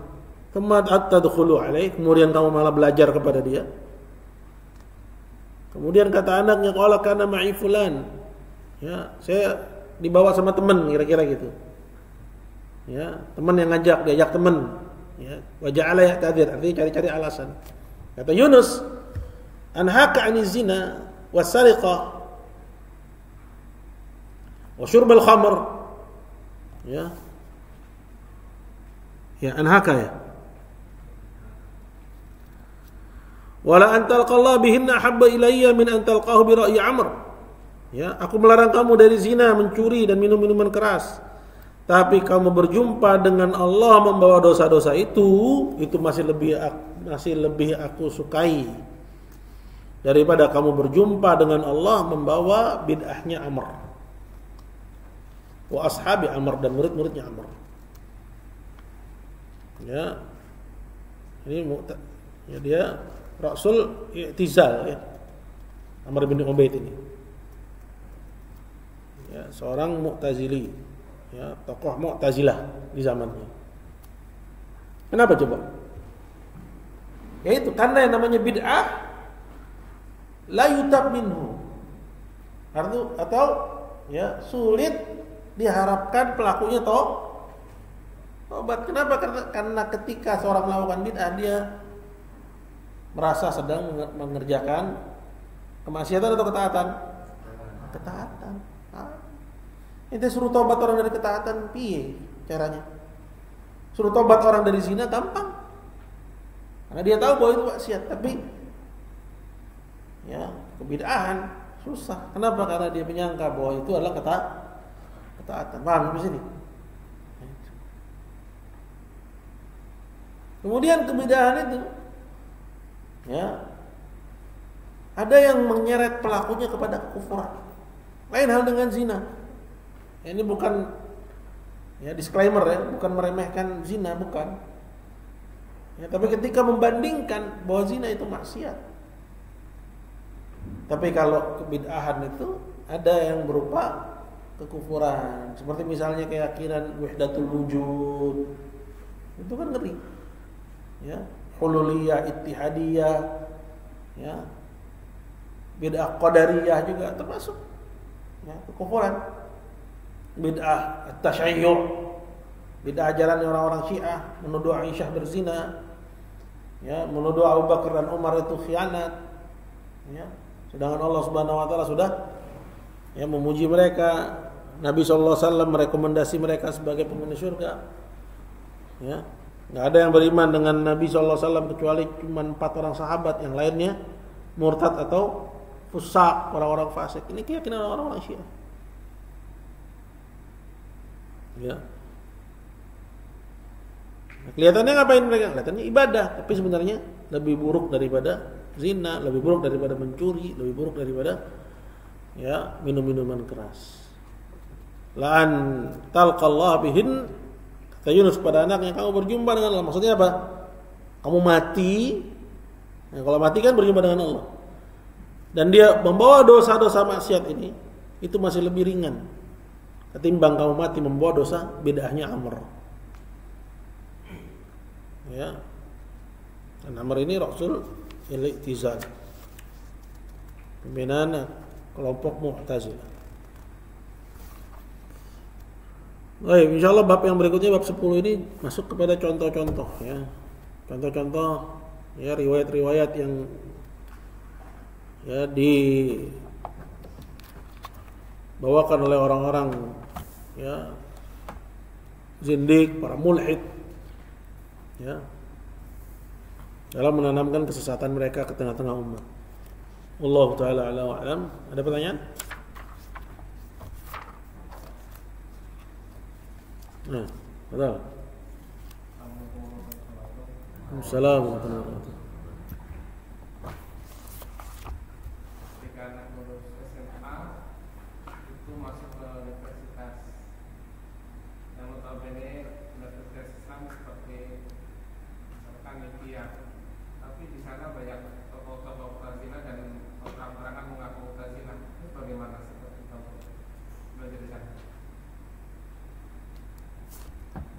Kemad tadkhulu alaih, kemudian kamu malah belajar kepada dia. Kemudian kata anaknya, qala kana ma'i fulan, ya, saya dibawa sama teman, kira-kira gitu. Ya, teman yang ngajak, diajak teman, ya, wa ja'ala ya'tadzir, artinya cari-cari alasan. Kata Yunus, anhaka 'ani zina wasariqah wa syurbal khamr, ya, anhaka, ya, wala an talqallah bihinna habba ilayya min an talqahu bi ra'yi Amr, ya, aku melarang kamu dari zina, mencuri dan minum minuman keras, tapi kamu berjumpa dengan Allah membawa dosa-dosa itu masih lebih aku sukai daripada kamu berjumpa dengan Allah membawa bid'ahnya Amr wa ashabi Amr, dan murid-muridnya Amr. Ya, ini ya, dia Rasul i'tizal, ya, Amr bin Ubaid ini, ya, seorang Mu'tazili, ya, tokoh Mu'tazilah di zamannya. Kenapa coba? Yaitu karena yang namanya bid'ah la yutab minhu, atau ya, sulit diharapkan pelakunya tobat. Kenapa? Karena ketika seorang melakukan bid'ah, dia merasa sedang mengerjakan kemaksiatan atau ketaatan. Itu suruh tobat orang dari ketaatan, piye caranya? Suruh tobat orang dari zina gampang, karena dia tahu bahwa itu maksiat. Tapi ya, kebid'ahan susah. Kenapa? Karena dia menyangka bahwa itu adalah ketaatan. Paham di sini? Kemudian kebid'ahan itu, ya, ada yang menyeret pelakunya kepada kekufuran. Lain hal dengan zina. Ini bukan, ya, disclaimer, ya, bukan meremehkan zina, bukan. Ya, tapi ketika membandingkan bahwa zina itu maksiat. Tapi kalau kebid'ahan itu ada yang berupa kekufuran, seperti misalnya keyakinan wahdatul wujud, itu kan ngeri. Ya, hululiyah, ittihadiyah, ya, bid'ah qadariyah juga termasuk, ya, kekufuran. Bid'ah at-tasyayyu', bid'ah ajaran orang-orang Syiah, menuduh Aisyah berzina, ya, menuduh Abu Bakar dan Umar itu khianat, ya, sedangkan Allah Subhanahu wa taala sudah, ya, memuji mereka. Nabi sallallahu alaihi wasallam merekomendasi mereka sebagai penghuni surga. Ya, enggak ada yang beriman dengan Nabi sallallahu alaihi wasallam kecuali cuma 4 orang sahabat, yang lainnya murtad atau fusaq, orang-orang fasik. Ini keyakinan orang-orang Syiah. Ya. Kelihatannya ngapain mereka? Kelihatannya ibadah, tapi sebenarnya lebih buruk daripada zina, lebih buruk daripada mencuri, lebih buruk daripada, ya, minum-minuman keras. La'an talqallah bihin, kata Yunus kepada anaknya, kamu berjumpa dengan Allah. Maksudnya apa? Kamu mati. Nah, kalau mati kan berjumpa dengan Allah. Dan dia membawa dosa-dosa maksiat ini, itu masih lebih ringan ketimbang kamu mati membawa dosa bid'ahnya Amr. Ya. Dan Amr ini Rasul i'tizal, pimpinan kelompok Mu'tazilah. Baik, insyaallah bab yang berikutnya, bab 10 ini masuk kepada contoh-contoh, ya. Contoh-contoh, ya, riwayat-riwayat yang, ya, dibawakan oleh orang-orang, ya, zindik, para mulhid, ya, dalam menanamkan kesesatan mereka ke tengah-tengah umat. Wallahu taala a'lam wa a'lam. Ada pertanyaan? Nah, betul. Assalamualaikum warahmatullahi wabarakatuh.
Ketika anak lulus SMA itu masuk ke universitas yang notabene universitas Islam seperti misalkan Libya, tapi di sana banyak tokoh-tokoh Mu'tazilah dan orang-orang mengaku Mu'tazilah. Itu bagaimana seperti itu belajar di sana?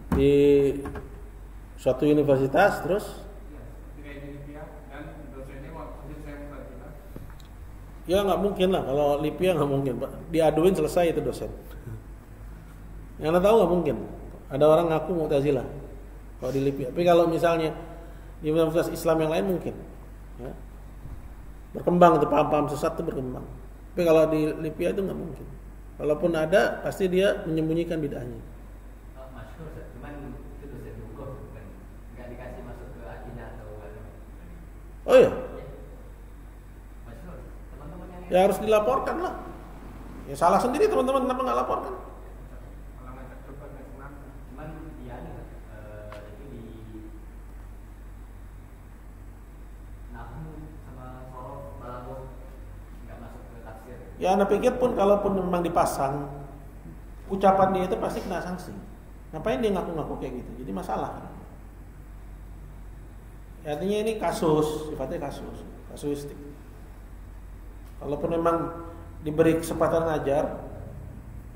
Di suatu universitas terus
Ya, ketika di Libya dan dosennya waktu itu saya Mu'tazilah.
ya nggak mungkin lah, kalau Libya nggak mungkin Pak, diaduin selesai itu dosen. Yang anda tahu nggak mungkin ada orang ngaku Mu'tazilah kalau di Libya. Tapi kalau misalnya di universitas Islam yang lain mungkin ya. Berkembang itu paham-paham sesat itu berkembang. Tapi kalau di Libya itu nggak mungkin. Kalaupun ada pasti dia menyembunyikan bid'ahnya.
Masyhur, cuman itu dosen hukum bukan nggak dikasih masuk ke akidah atau agama.
Oh iya,
Masyhur, teman-teman yang
ya harus dilaporkan lah. Ya salah sendiri teman-teman, kenapa nggak laporkan?
Kalau ngajak coba nggak kenapa.
cuman dia itu di Nahwu sama Sorof Balaghah nggak masuk ke tafsir.
Ya anda pikir pun kalaupun memang dipasang, ucapan dia itu pasti kena sanksi. Ngapain dia ngaku-ngaku kayak gitu? Jadi masalah. Ya, artinya ini kasus, sifatnya kasuistik. Kalaupun memang diberi kesempatan ngajar,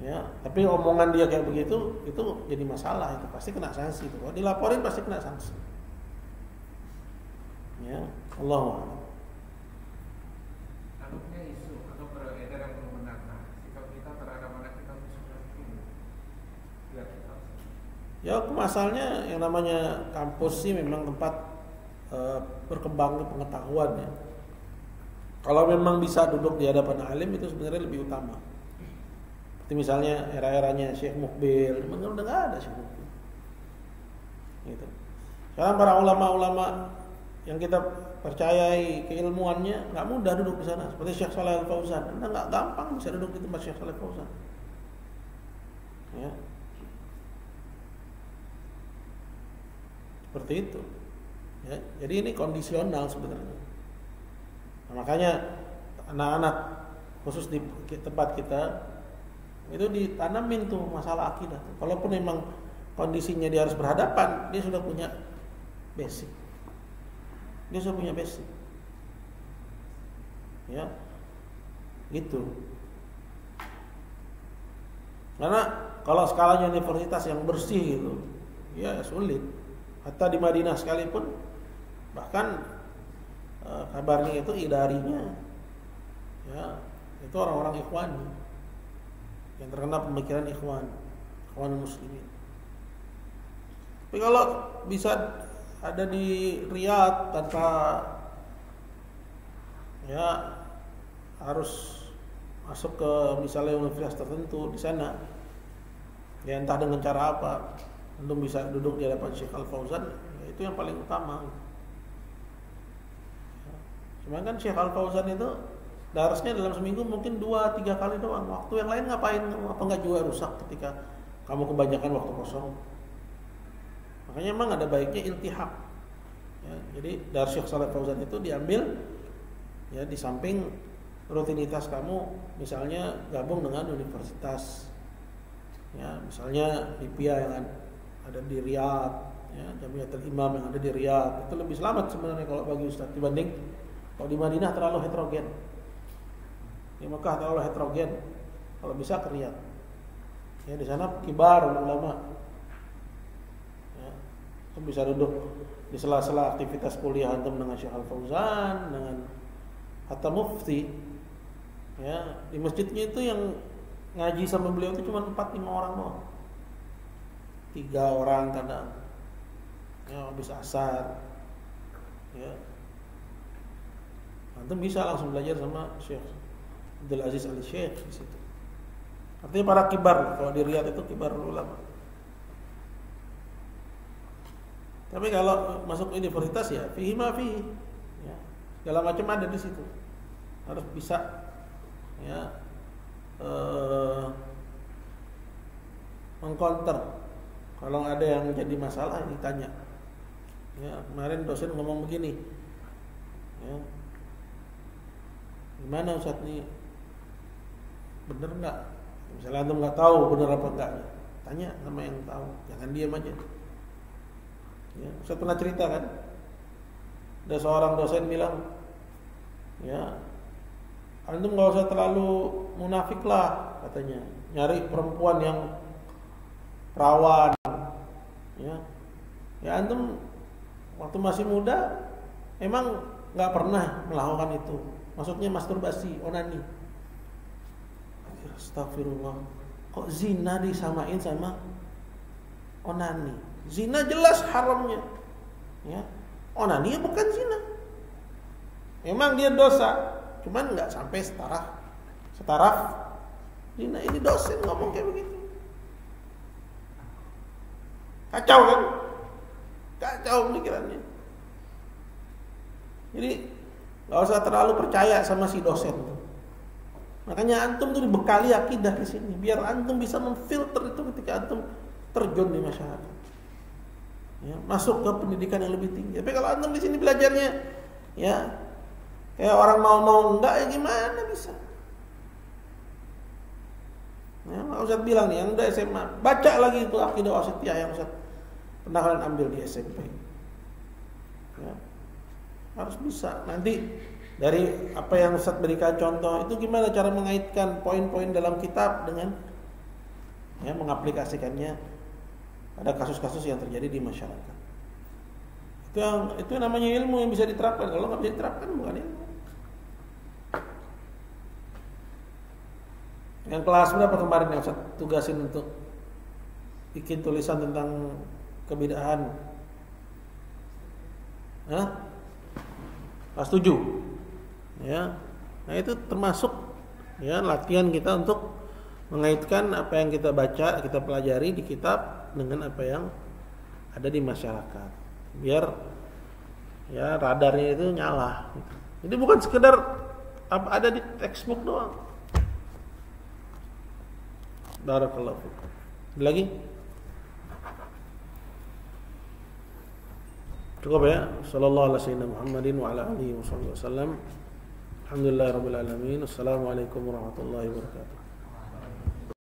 ya, tapi omongan dia kayak begitu, itu jadi masalah. Itu pasti kena sanksi. Itu. Kalau dilaporin pasti kena sanksi. Ya, Allahu a'lam.
Takutnya isu atau beredar yang belum benar. Nah, sikap kita terhadap anak kita itu seperti ini. Biar kita
Ya masalahnya yang namanya kampus sih memang tempat berkembangnya pengetahuan ya. Kalau memang bisa duduk di hadapan alim itu sebenarnya lebih utama. Seperti misalnya era-eranya Syekh Mukbil, memang udah nggak ada Syekh Mukbil. Gitu. Sekarang para ulama-ulama yang kita percayai keilmuannya nggak mudah duduk di sana. Seperti Syekh Shalih Al Fauzan, anda nggak gampang bisa duduk di tempat Syekh Shalih Al Fauzan. Ya. Seperti itu. Ya, jadi ini kondisional sebenarnya. Nah, makanya anak-anak khusus di tempat kita itu ditanamin tuh masalah akidah. Kalaupun memang kondisinya dia harus berhadapan, dia sudah punya basic. Dia sudah punya basic. Ya, gitu. Karena kalau skalanya universitas yang bersih gitu, ya sulit. Hatta di Madinah sekalipun, bahkan kabarnya itu idarinya, ya itu orang-orang ikhwan yang terkena pemikiran ikhwan muslimin. Tapi kalau bisa ada di Riyadh tanpa ya harus masuk ke misalnya universitas tertentu di sana, ya entah dengan cara apa, untuk bisa duduk di hadapan Syekh Al Fauzan, ya itu yang paling utama. Cuma kan Syekh Al Fauzan itu darasnya dalam seminggu mungkin 2-3 kali doang. Waktu yang lain ngapain? Apa nggak juga rusak ketika kamu kebanyakan waktu kosong? Makanya memang ada baiknya iltihaq. Ya, jadi dari Syekh Shalih Fauzan itu diambil, ya di samping rutinitas kamu, misalnya gabung dengan universitas, ya misalnya Libya yang ada di Riyadh, ya Jamiatul Imam yang ada di Riyadh, itu lebih selamat sebenarnya kalau bagi Ustaz dibanding kalau di Madinah terlalu heterogen. Di Mekah terlalu heterogen. Kalau bisa ke Riyadh. Ya di sana kibar ulama. Ya, itu bisa duduk di sela-sela aktivitas kuliah antum dengan Syekh Al Fauzan, dengan hatta mufti. Ya, di masjidnya itu yang ngaji sama beliau itu cuma 4-5 orang doang. 3 orang kadang. Ya, habis asar. Ya. Antum bisa langsung belajar sama Syekh Abdul Aziz Al Syekh di situ. Artinya para kibar, kalau di Riyadh itu kibar ulama. Tapi kalau masuk universitas ya fihi ma fihi. Ya, segala macam ada di situ. Harus bisa mengcounter Kalau ada yang jadi masalah ditanya. Ya, kemarin dosen ngomong begini. Ya. Gimana Ustaz nih? Bener nggak? Misalnya antum nggak tahu bener apa enggaknya, tanya sama yang tahu, jangan diam aja. Ya, Ustaz pernah cerita kan? Ada seorang dosen bilang, ya, antum nggak usah terlalu munafik lah, katanya. Nyari perempuan yang perawan, ya. Ya antum waktu masih muda emang nggak pernah melakukan itu. Maksudnya masturbasi, onani. Astagfirullah. Kok zina disamain sama onani? Zina jelas haramnya. Ya. Onani bukan zina. Memang dia dosa, cuman nggak sampai setaraf zina. Ini dosen ngomong kayak begitu. Kacau kan? Kacau pemikirannya. Jadi nggak usah terlalu percaya sama si dosen. Makanya antum tuh dibekali akidah di sini, biar antum bisa memfilter itu ketika antum terjun di masyarakat. Ya, masuk ke pendidikan yang lebih tinggi. Tapi kalau antum di sini belajarnya, ya kayak orang mau enggak, ya gimana bisa? Ya, Ustaz bilang nih, yang udah SMA, baca lagi itu Aqidah Wasithiyah yang Ustaz pernah kalian ambil di SMP. Ya, harus bisa. Nanti dari apa yang Ustaz berikan contoh, itu gimana cara mengaitkan poin-poin dalam kitab dengan ya, mengaplikasikannya pada kasus-kasus yang terjadi di masyarakat. Itu namanya ilmu yang bisa diterapkan. Kalau nggak bisa diterapkan bukan ilmu. Yang kelas berapa kemarin yang Ustaz tugasin untuk bikin tulisan tentang kebid'ahan? Kelas 7. Ya. Nah, itu termasuk ya latihan kita untuk mengaitkan apa yang kita baca, kita pelajari di kitab dengan apa yang ada di masyarakat. Biar ya radarnya itu nyala gitu. Jadi bukan sekedar ada di textbook doang. Barakallahu fikum. Lagi? Cukup ya. Sallallahu alaihi wasallam Muhammadin wa ala alihi wasallam. Alhamdulillahirabbil alamin. Assalamualaikum warahmatullahi wabarakatuh.